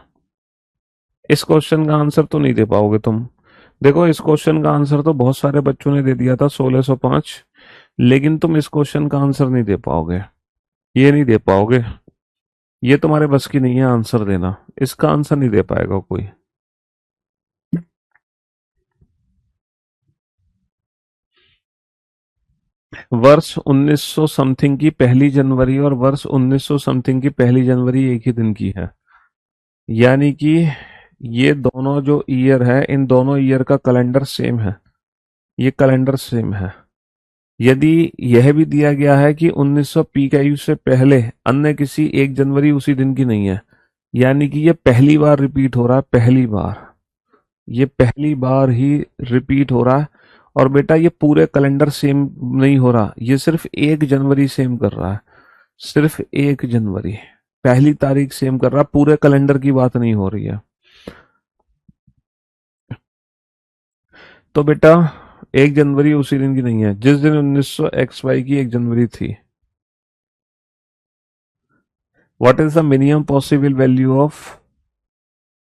इस क्वेश्चन का आंसर तो नहीं दे पाओगे तुम। देखो, इस क्वेश्चन का आंसर तो बहुत सारे बच्चों ने दे दिया था, 1605, लेकिन तुम इस क्वेश्चन का आंसर नहीं दे पाओगे। ये नहीं दे पाओगे, ये तुम्हारे बस की नहीं है आंसर देना। इसका आंसर नहीं दे पाएगा कोई। वर्ष 1900 समथिंग की पहली जनवरी और वर्ष 1900 समथिंग की पहली जनवरी एक ही दिन की है। यानी कि ये दोनों जो ईयर है, इन दोनों ईयर का कैलेंडर सेम है। ये कैलेंडर सेम है। यदि यह भी दिया गया है कि 1900 पीकेयू से पहले अन्य किसी एक जनवरी उसी दिन की नहीं है, यानी कि ये पहली बार रिपीट हो रहा है। पहली बार, ये पहली बार ही रिपीट हो रहा है। और बेटा ये पूरे कैलेंडर सेम नहीं हो रहा, ये सिर्फ 1 जनवरी सेम कर रहा है। सिर्फ 1 जनवरी, पहली तारीख सेम कर रहा है, पूरे कैलेंडर की बात नहीं हो रही है। तो बेटा 1 जनवरी उसी दिन की नहीं है जिस दिन 1900 एक्स वाई की 1 जनवरी थी। What is the minimum possible value of,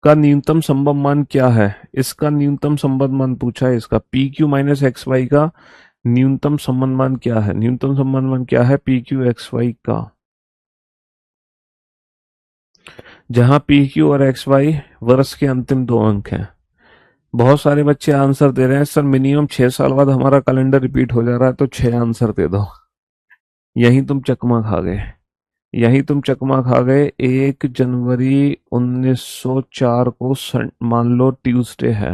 का न्यूनतम संभव मान क्या है? इसका न्यूनतम संभव मान पूछा है। इसका P Q minus X Y का न्यूनतम संबंध मान क्या है? न्यूनतम संबंध मान क्या है पी क्यू एक्स वाई का? जहां पी क्यू और एक्स वाई वर्ष के अंतिम 2 अंक हैं। बहुत सारे बच्चे आंसर दे रहे हैं, सर मिनिमम 6 साल बाद हमारा कैलेंडर रिपीट हो जा रहा है, तो 6 आंसर दे दो। यहीं तुम चकमा खा गए। यहीं तुम चकमा खा गए। 1 जनवरी 1904 को मान लो ट्यूसडे है,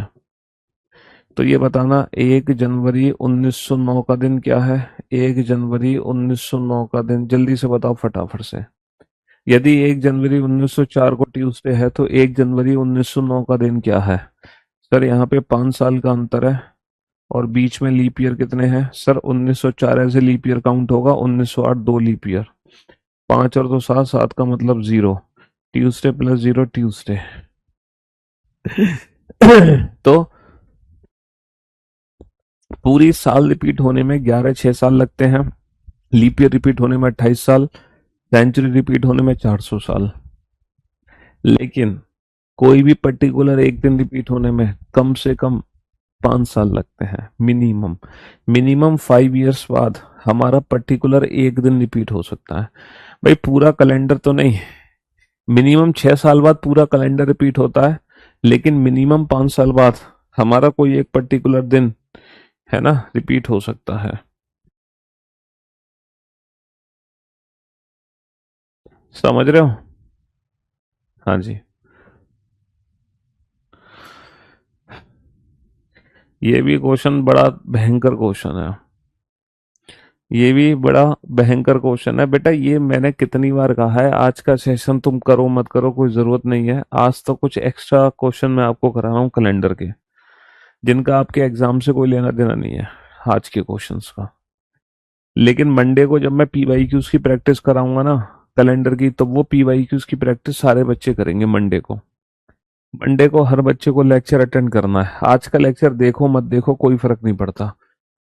तो ये बताना 1 जनवरी 1909 का दिन क्या है? 1 जनवरी 1909 का दिन जल्दी से बताओ फटाफट से। यदि 1 जनवरी 1904 को ट्यूसडे है तो 1 जनवरी 1909 का दिन क्या है? सर यहाँ पे 5 साल का अंतर है, और बीच में लीप ईयर कितने हैं? सर 1904 ऐसे लीप ईयर काउंट होगा, 1908 2 लीप ईयर। 5 और 2 7, 7 का मतलब 0। Tuesday plus 0 Tuesday. तो पूरी साल रिपीट होने में 6 साल लगते हैं। लीप ईयर रिपीट होने में 28 साल। सेंचुरी रिपीट होने में 400 साल। लेकिन कोई भी पर्टिकुलर एक दिन रिपीट होने में कम से कम 5 साल लगते हैं, मिनिमम। मिनिमम 5 ईयर्स बाद हमारा पर्टिकुलर एक दिन रिपीट हो सकता है। भाई पूरा कैलेंडर तो नहीं, मिनिमम 6 साल बाद पूरा कैलेंडर रिपीट होता है, लेकिन मिनिमम 5 साल बाद हमारा कोई एक पर्टिकुलर दिन है ना रिपीट हो सकता है। समझ रहे हो? हाँ जी। ये भी क्वेश्चन बड़ा भयंकर क्वेश्चन है। ये भी बड़ा भयंकर क्वेश्चन है बेटा। ये मैंने कितनी बार कहा है, आज का सेशन तुम करो मत करो कोई जरूरत नहीं है। आज तो कुछ एक्स्ट्रा क्वेश्चन मैं आपको करा रहा हूँ कैलेंडर के, जिनका आपके एग्जाम से कोई लेना देना नहीं है आज के क्वेश्चंस का। लेकिन मंडे को जब मैं पी वाई क्यूज की प्रैक्टिस कराऊंगा ना कैलेंडर की, तो वो पी वाई क्यूज की प्रैक्टिस सारे बच्चे करेंगे मंडे को। मंडे को हर बच्चे को लेक्चर अटेंड करना है। आज का लेक्चर देखो मत देखो कोई फर्क नहीं पड़ता,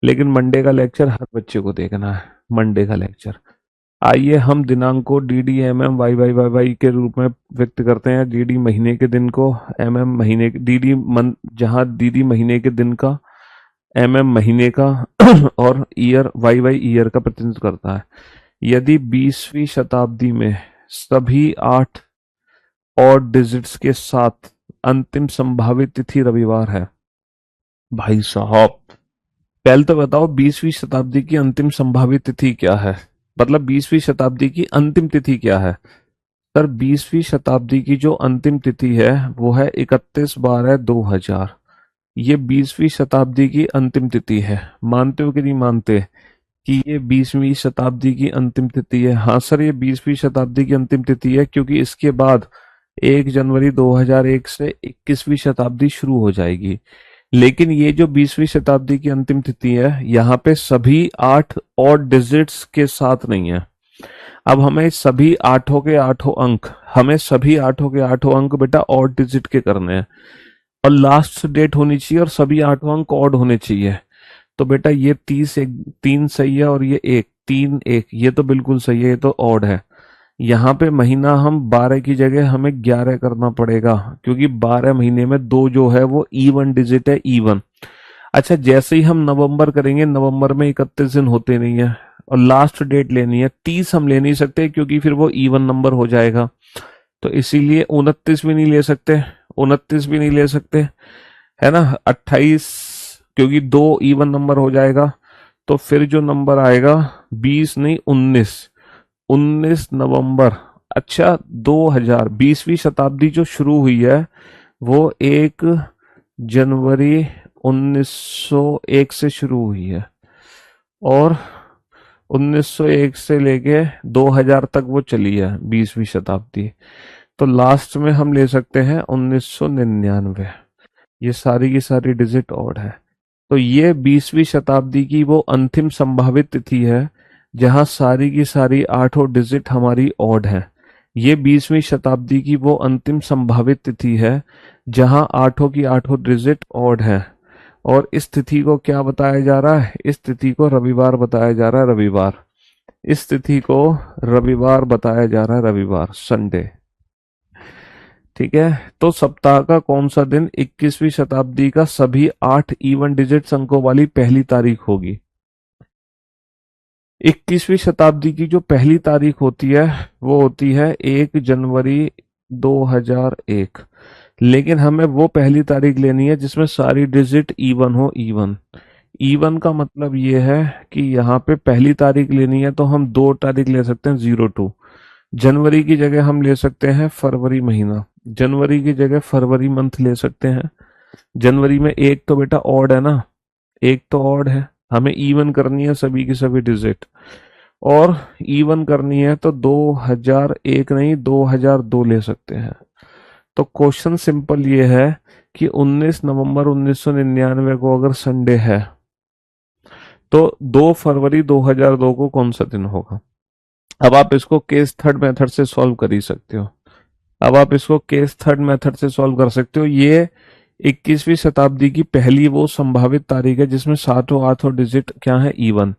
लेकिन मंडे का लेक्चर हर बच्चे को देखना है। मंडे का लेक्चर। आइए हम दिनांक को D D M M Y Y Y Y के रूप में व्यक्त करते हैं। डी डी महीने के दिन को, एम एम महीने, डी डी मंथ, जहाँ डी डी महीने के दिन का, एम एम महीने का और ईयर वाई वाई ईयर का प्रतिनिधित्व करता है। यदि 20वीं शताब्दी में सभी 8 और डिजिट्स के साथ अंतिम संभावित तिथि रविवार है। भाई साहब, पहले तो बताओ 20वीं शताब्दी की अंतिम संभावित तिथि क्या है, मतलब 20वीं शताब्दी की अंतिम तिथि क्या है। सर 20वीं शताब्दी की जो अंतिम तिथि है वो है 31/12/2000। ये 20वीं शताब्दी की अंतिम तिथि है। मानते हो कि नहीं मानते कि ये 20वीं शताब्दी की अंतिम तिथि है? हाँ सर, ये 20वीं शताब्दी की अंतिम तिथि है, क्योंकि इसके बाद 1 जनवरी 2001 से 21वीं शताब्दी शुरू हो जाएगी। लेकिन ये जो 20वीं शताब्दी की अंतिम तिथि है, यहाँ पे सभी 8 और डिजिट्स के साथ नहीं है। अब हमें सभी आठों के आठों अंक, हमें सभी आठों के आठों अंक बेटा और डिजिट के करने हैं, और लास्ट डेट होनी चाहिए, और सभी आठों अंक ऑड होने चाहिए। तो बेटा ये 3 सही है, और ये 1 3 1 ये तो बिल्कुल सही है, ये तो ऑड है। यहाँ पे महीना हम 12 की जगह हमें 11 करना पड़ेगा, क्योंकि 12 महीने में 2 जो है वो इवन डिजिट है, इवन। अच्छा, जैसे ही हम नवंबर करेंगे, नवंबर में 31 दिन होते नहीं है, और लास्ट डेट लेनी है 30 हम ले नहीं सकते, क्योंकि फिर वो इवन नंबर हो जाएगा। तो इसीलिए 29 भी नहीं ले सकते, 29 भी नहीं ले सकते, है ना। 28, क्योंकि 2 इवन नंबर हो जाएगा। तो फिर जो नंबर आएगा 20 नहीं 19, 19 नवंबर। अच्छा, 2020वीं शताब्दी जो शुरू हुई है वो 1 जनवरी 1901 से शुरू हुई है, और 1901 से लेके 2000 तक वो चली है 20वीं शताब्दी। तो लास्ट में हम ले सकते हैं 1999। ये सारी की सारी डिजिट ऑड है। तो ये 20वीं शताब्दी की वो अंतिम संभावित तिथि है जहां सारी की सारी आठों डिजिट हमारी ऑड है। ये 20वीं शताब्दी की वो अंतिम संभावित तिथि है जहां आठों की आठों डिजिट ऑड है। और इस तिथि को क्या बताया जा रहा है? इस तिथि को रविवार बताया जा रहा है, रविवार। इस तिथि को रविवार बताया जा रहा है, रविवार, संडे। ठीक है। तो सप्ताह का कौन सा दिन 21वीं शताब्दी का सभी 8 इवन डिजिट अंकों वाली पहली तारीख होगी? 21वीं शताब्दी की जो पहली तारीख होती है वो होती है 1 जनवरी 2001। लेकिन हमें वो पहली तारीख लेनी है जिसमें सारी डिजिट इवन हो, इवन। इवन का मतलब ये है कि यहाँ पे पहली तारीख लेनी है तो हम 2 तारीख ले सकते हैं, 02। जनवरी की जगह हम ले सकते हैं फरवरी महीना, जनवरी की जगह फरवरी मंथ ले सकते हैं। जनवरी में एक तो बेटा ऑड है ना, एक तो ऑड है, हमें इवन करनी है सभी की सभी डिजिट, और इवन करनी है तो 2001 नहीं 2002 ले सकते हैं। तो क्वेश्चन सिंपल ये है कि 19 नवंबर 1999 को अगर संडे है तो 2 फरवरी 2002 को कौन सा दिन होगा? अब आप इसको केस थर्ड मेथड से सॉल्व कर ही सकते हो। अब आप इसको केस थर्ड मेथड से सॉल्व कर सकते हो। ये 21वीं शताब्दी की पहली वो संभावित तारीख है जिसमें सातों आठों डिजिट क्या है, इवन।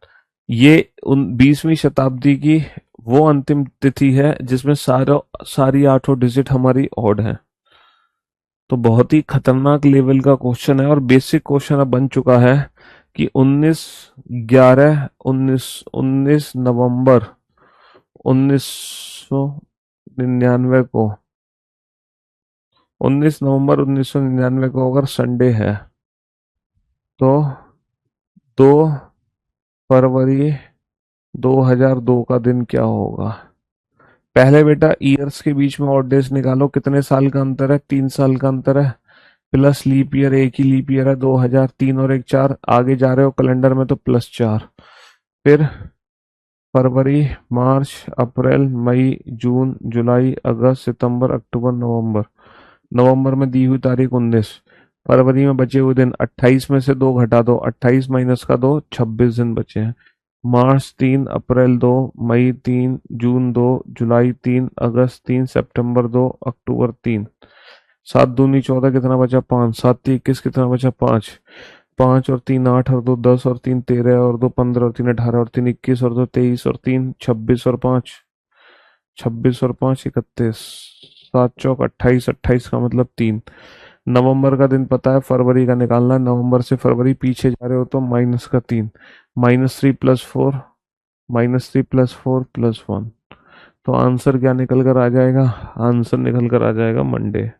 ये 20वीं शताब्दी की वो अंतिम तिथि है जिसमें सारी आठों डिजिट हमारी ऑड है। तो बहुत ही खतरनाक लेवल का क्वेश्चन है, और बेसिक क्वेश्चन अब बन चुका है कि 19 नवंबर 1999 को 19 नवंबर 1999 को अगर संडे है तो 2 फरवरी 2002 का दिन क्या होगा? पहले बेटा ईयर्स के बीच में ऑड डेज निकालो, कितने साल का अंतर है? 3 साल का अंतर है, प्लस लीप ईयर, एक ही लीप ईयर है 2003 और 1 4, आगे जा रहे हो कैलेंडर में तो +4। फिर फरवरी, मार्च, अप्रैल, मई, जून, जुलाई, अगस्त, सितंबर, अक्टूबर, नवंबर। नवंबर में दी हुई तारीख 19। फरवरी में बचे हुए दिन 28 में से 2 घटा दो, 28 माइनस का 2, 26 दिन बचे हैं। मार्च 3, अप्रैल 2, मई 3, जून 2, जुलाई 3, अगस्त 3, सितंबर 2, अक्टूबर 3। सात दूनी 14, कितना बचा 5, 7 × 21 कितना बचा 5, 5 और 3 8 और 2 10 और 3 13 और 2 15 और 3 18 और 3 21 और 2 23 और 3 26 और 5 26 और 5 31, 7 × 4 = 28, 28 का मतलब 3। नवंबर का दिन पता है, फरवरी का निकालना है, नवंबर से फरवरी पीछे जा रहे हो तो -3, -3 + 4, -3 + 4 + 1। तो आंसर क्या निकल कर आ जाएगा? आंसर निकल कर आ जाएगा मंडे।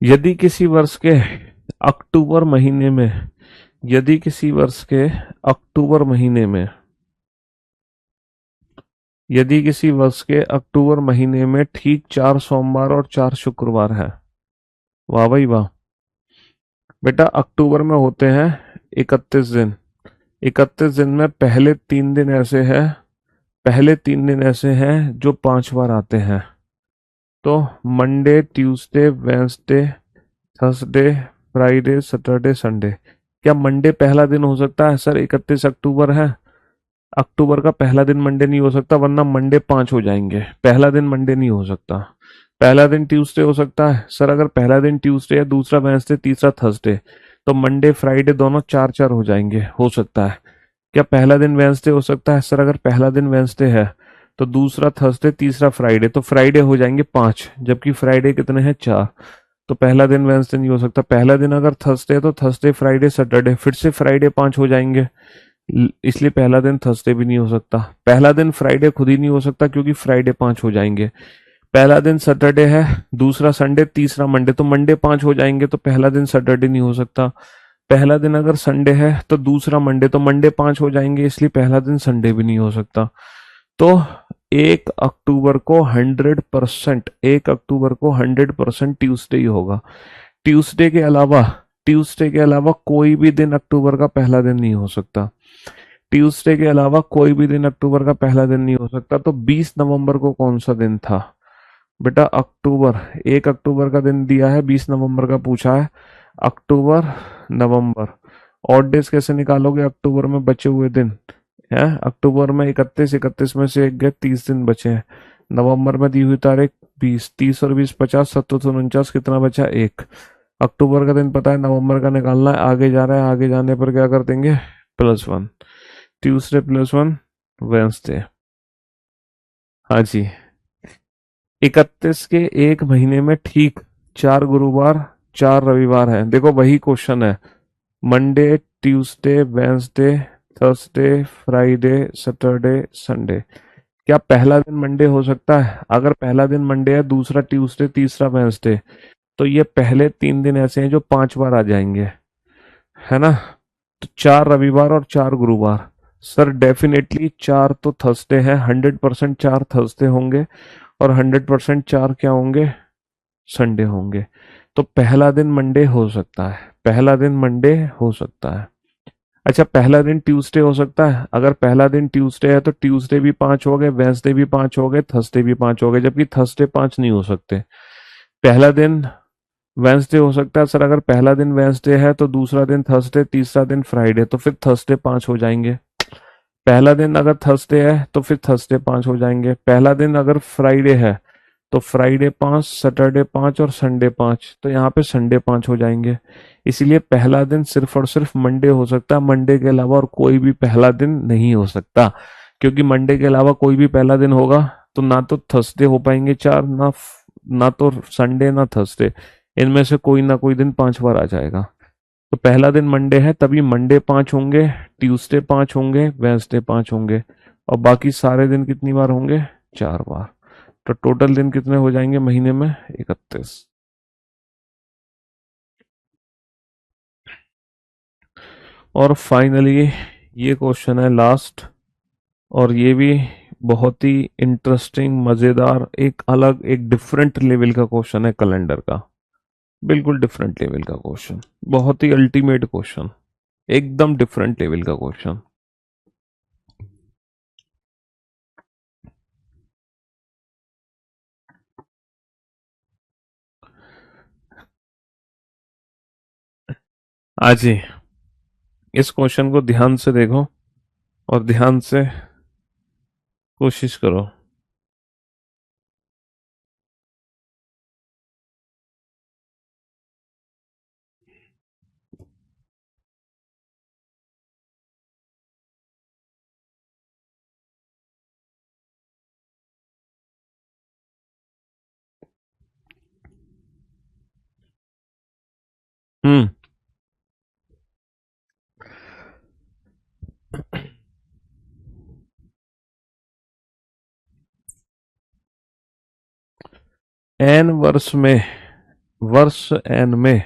यदि किसी वर्ष के अक्टूबर महीने में यदि किसी वर्ष के अक्टूबर महीने में यदि किसी वर्ष के अक्टूबर महीने में ठीक 4 सोमवार और 4 शुक्रवार है। वाह भाई वाह। बेटा अक्टूबर में होते हैं 31 दिन। 31 दिन में पहले 3 दिन ऐसे हैं जो 5 बार आते हैं। तो Monday, Tuesday, Wednesday, Thursday, Friday, Saturday, Sunday. क्या मंडे पहला दिन हो सकता है? सर 31 अक्टूबर है, अक्टूबर का पहला दिन मंडे नहीं हो सकता, वरना मंडे 5 हो जाएंगे। पहला दिन मंडे नहीं हो सकता। पहला दिन ट्यूसडे हो सकता है सर, अगर पहला दिन ट्यूसडे है, दूसरा वेंसडे, तीसरा थर्सडे, तो मंडे फ्राइडे दोनों 4 4 हो जाएंगे, हो सकता है। क्या पहला दिन वेंसडे हो सकता है? सर अगर पहला दिन वेंसडे है तो दूसरा थर्सडे, तीसरा फ्राइडे, तो फ्राइडे हो जाएंगे 5, जबकि फ्राइडे कितने हैं? 4। तो पहला दिन वेंसडे नहीं हो सकता। पहला दिन अगर थर्सडे है तो थर्सडे, फ्राइडे, सैटरडे, फिर से फ्राइडे 5 हो जाएंगे, इसलिए पहला दिन थर्सडे भी नहीं हो सकता। पहला दिन फ्राइडे खुद ही नहीं हो सकता क्योंकि फ्राइडे 5 हो जाएंगे। पहला दिन सैटरडे है, दूसरा संडे, तीसरा मंडे, तो मंडे 5 हो जाएंगे, तो पहला दिन सैटरडे नहीं हो सकता। पहला दिन अगर संडे है तो दूसरा मंडे, तो मंडे 5 हो जाएंगे, इसलिए पहला दिन संडे भी नहीं हो सकता। तो 1 अक्टूबर को 100% ट्यूसडे ही होगा। ट्यूसडे के अलावा ट्यूसडे के अलावा कोई भी दिन अक्टूबर का पहला दिन नहीं हो सकता। ट्यूसडे के अलावा कोई भी दिन अक्टूबर का पहला दिन नहीं हो सकता। तो 20 नवंबर को कौन सा दिन था? बेटा अक्टूबर, 1 अक्टूबर का दिन दिया है, 20 नवंबर का पूछा है। अक्टूबर, नवंबर, और डेज कैसे निकालोगे अक्टूबर में बचे हुए दिन? है अक्टूबर में 31, 31 में से एक गए, 30 दिन बचे हैं। नवंबर में दी हुई तारीख 20, 30 और 20 50, 77 49, कितना बचा? एक। अक्टूबर का दिन पता है, नवंबर का निकालना है, आगे जा रहा है, आगे जाने पर क्या कर देंगे? +1, ट्यूसडे +1, वेंसडे। हाँ जी। 31 के एक महीने में ठीक 4 गुरुवार, 4 रविवार है। देखो वही क्वेश्चन है, Monday, Tuesday, Wednesday, Thursday, Friday, Saturday, Sunday. क्या पहला दिन मंडे हो सकता है? अगर पहला दिन मंडे है, दूसरा ट्यूसडे, तीसरा वेंसडे, तो ये पहले 3 दिन ऐसे हैं जो 5 बार आ जाएंगे, है ना? तो 4 रविवार और 4 गुरुवार। सर डेफिनेटली 4 तो थर्सडे है, 100% 4 थर्सडे होंगे, और 100% 4 क्या होंगे? संडे होंगे। तो पहला दिन मंडे हो सकता है, पहला दिन मंडे हो सकता है। अच्छा, पहला दिन ट्यूसडे हो सकता है? अगर पहला दिन ट्यूसडे है तो ट्यूसडे भी 5 हो गए, वेंसडे भी 5 हो गए, थर्सडे भी 5 हो गए, जबकि थर्सडे 5 नहीं हो सकते। पहला दिन वेंसडे हो सकता है सर, अगर पहला दिन वेंसडे है तो दूसरा दिन थर्सडे, तीसरा दिन फ्राइडे, तो फिर थर्सडे 5 हो जाएंगे। पहला दिन अगर थर्सडे है तो फिर थर्सडे 5 हो जाएंगे। पहला दिन अगर फ्राइडे है तो फ्राइडे 5, सैटरडे 5 और संडे 5, तो यहाँ पे संडे 5 हो जाएंगे। इसीलिए पहला दिन सिर्फ और सिर्फ मंडे हो सकता है, मंडे के अलावा और कोई भी पहला दिन नहीं हो सकता। क्योंकि मंडे के अलावा कोई भी पहला दिन होगा तो ना तो थर्सडे हो पाएंगे 4, ना तो संडे, ना थर्सडे, इनमें से कोई ना कोई दिन 5 बार आ जाएगा। तो पहला दिन मंडे है, तभी मंडे 5 होंगे, ट्यूसडे 5 होंगे, वेंसडे 5 होंगे, और बाकी सारे दिन कितनी बार होंगे? 4 बार। तो टोटल दिन कितने हो जाएंगे महीने में? 31। और फाइनली ये क्वेश्चन है लास्ट, और ये भी बहुत ही इंटरेस्टिंग, मजेदार, एक अलग, एक डिफरेंट लेवल का क्वेश्चन है कैलेंडर का। बिल्कुल डिफरेंट लेवल का क्वेश्चन, बहुत ही अल्टीमेट क्वेश्चन, एकदम डिफरेंट लेवल का क्वेश्चन। आज ही इस क्वेश्चन को ध्यान से देखो। और ध्यान से कोशिश करो। हम्म। एन वर्ष में, वर्ष एन में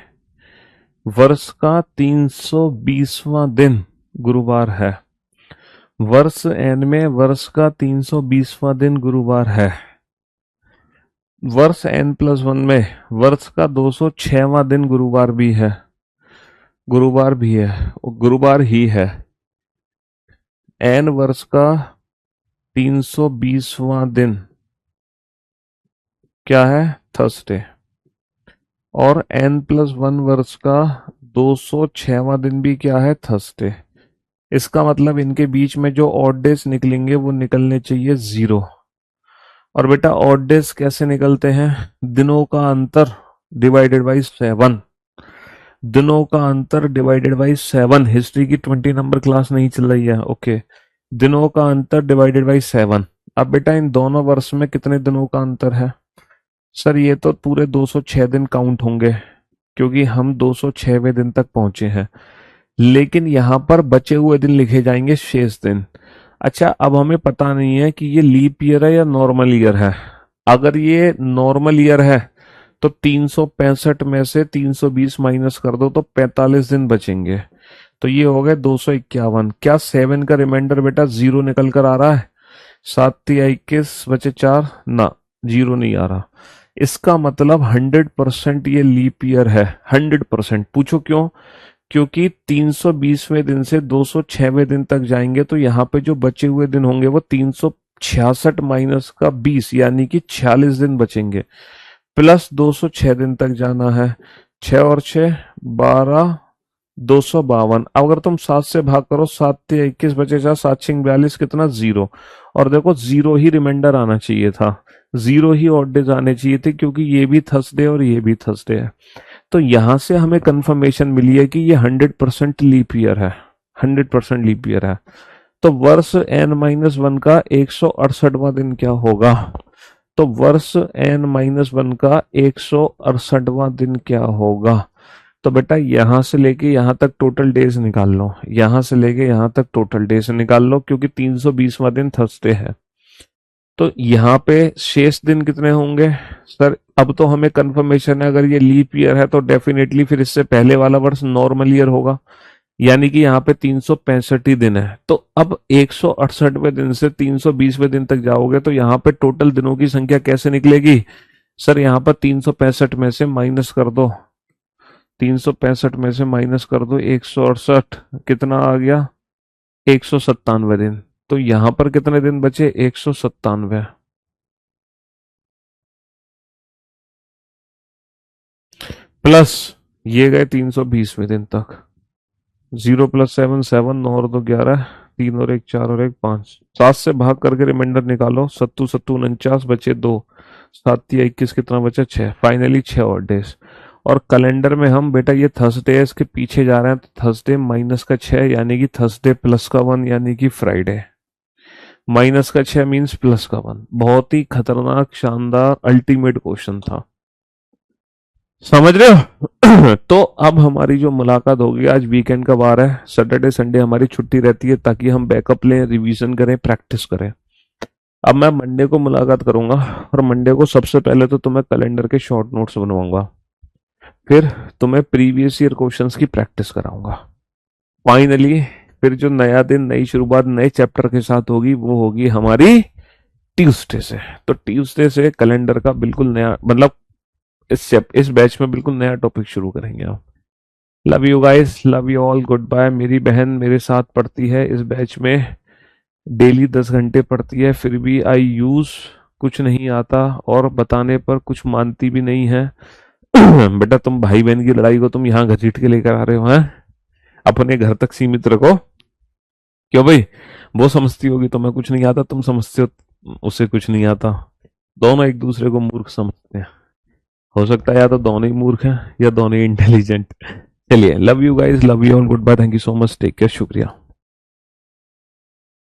वर्ष का 320वां दिन गुरुवार है। वर्ष एन में वर्ष का 320वां दिन गुरुवार है। वर्ष एन प्लस वन में वर्ष का 206वां दिन गुरुवार भी है। गुरुवार भी है, वो गुरुवार ही है। एन वर्ष का 320वां दिन क्या है? थर्सडे। और एन प्लस वन वर्ष का 206वां दिन भी क्या है? थर्सडे। इसका मतलब इनके बीच में जो ऑड डेज निकलेंगे वो निकलने चाहिए 0। और बेटा ऑड डेज कैसे निकलते हैं? दिनों का अंतर डिवाइडेड बाई 7। दिनों का अंतर डिवाइडेड बाई 7। हिस्ट्री की 20 नंबर क्लास नहीं चल रही है? ओके। दिनों का अंतर डिवाइडेड बाई 7। अब बेटा इन दोनों वर्ष में कितने दिनों का अंतर है? सर ये तो पूरे 206 दिन काउंट होंगे, क्योंकि हम 206वें दिन तक पहुंचे हैं। लेकिन यहां पर बचे हुए दिन लिखे जाएंगे शेष दिन। अच्छा, अब हमें पता नहीं है कि ये लीप ईयर है या नॉर्मल ईयर है। अगर ये नॉर्मल ईयर है तो 365 में से 320 माइनस कर दो तो 45 दिन बचेंगे। तो ये हो गए 251। क्या 7 का रिमाइंडर बेटा 0 निकल कर आ रहा है? 7 × 21 बचे 4 ना, 0 नहीं आ रहा। इसका मतलब 100% ये लीप ईयर है। 100%। पूछो क्यों? क्योंकि 320वें दिन से 206वें दिन तक जाएंगे तो यहाँ पे जो बचे हुए दिन होंगे वो 366 माइनस का 20 यानी कि 46 दिन बचेंगे। प्लस 206 दिन तक जाना है। 6 और 6 12, 252। अगर तुम 7 से भाग करो, 7 × 21 बचे 4, 7 × 42 कितना? 0। और देखो 0 ही रिमाइंडर आना चाहिए था, 0 ही ऑड डेज आने चाहिए थे, क्योंकि ये भी थर्सडे और ये भी थर्सडे है। तो यहां से हमें कंफर्मेशन मिली है कि ये 100% लीप ईयर है। 100% लीप ईयर है। तो वर्ष n-1 का 168वां दिन क्या होगा? तो वर्ष n-1 का 168वां दिन क्या होगा? तो बेटा यहां से लेके यहां तक टोटल डेज निकाल लो, यहां से लेके यहां तक टोटल डेज निकाल लो, क्योंकि 320वां दिन थर्सडे है। तो यहाँ पे शेष दिन कितने होंगे? सर अब तो हमें कंफर्मेशन है, अगर ये लीप ईयर है तो डेफिनेटली फिर इससे पहले वाला वर्ष नॉर्मल ईयर होगा, यानी कि यहाँ पे 365 ही दिन है। तो अब 168वें दिन से 320वें दिन तक जाओगे तो यहाँ पे टोटल दिनों की संख्या कैसे निकलेगी? सर यहाँ पर 365 में से माइनस कर दो, 365 में से माइनस कर दो 168, कितना आ गया? 197 दिन। तो यहां पर कितने दिन बचे? 197। प्लस ये गए 320वें दिन तक। 0 + 7 7, 9 और 2 11, 3 और 1 4 और 1 5। 7 से भाग करके रिमाइंडर निकालो, 7 7 49 बचे 2, 7 × 21 कितना बचा? 6। फाइनली 6 और डेज। और कैलेंडर में हम बेटा ये थर्सडे है, इसके पीछे जा रहे हैं, तो थर्सडे माइनस का 6 यानी कि थर्सडे प्लस का 1 यानी कि फ्राइडे। माइनस का 6 मीन्स प्लस का 1। बहुत ही खतरनाक, शानदार, अल्टीमेट क्वेश्चन था। समझ रहे हो? तो अब हमारी जो मुलाकात होगी, आज वीकेंड का वार है, सैटरडे संडे हमारी छुट्टी रहती है, ताकि हम बैकअप लें, रिवीजन करें, प्रैक्टिस करें। अब मैं मंडे को मुलाकात करूंगा, और मंडे को सबसे पहले तो तुम्हें कैलेंडर के शॉर्ट नोट्स बनवाऊंगा, फिर तुम्हें प्रीवियस ईयर क्वेश्चंस की प्रैक्टिस कराऊंगा। फाइनली फिर जो नया दिन, नई शुरुआत नए चैप्टर के साथ होगी, वो होगी हमारी ट्यूसडे से। तो ट्यूसडे से कैलेंडर का बिल्कुल नया, मतलब इस बैच में बिल्कुल नया टॉपिक शुरू करेंगे हम। Love you guys, love you all, goodbye. मेरी बहन मेरे साथ पढ़ती है इस बैच में, डेली 10 घंटे पढ़ती है, फिर भी आई यूज कुछ नहीं आता, और बताने पर कुछ मानती भी नहीं है। बेटा तुम भाई बहन की लड़ाई को तुम यहाँ घसीट के लेकर आ रहे हो हैं? अपने घर तक सीमित रखो। क्यों भाई, वो समझती होगी तुम्हें कुछ नहीं आता, तुम समझते हो उसे कुछ नहीं आता, दोनों एक दूसरे को मूर्ख समझते हैं। हो सकता है या तो दोनों ही मूर्ख हैं या दोनों ही इंटेलिजेंट। चलिए, love you guys, love you all, goodbye, thank you so much, take care, शुक्रिया।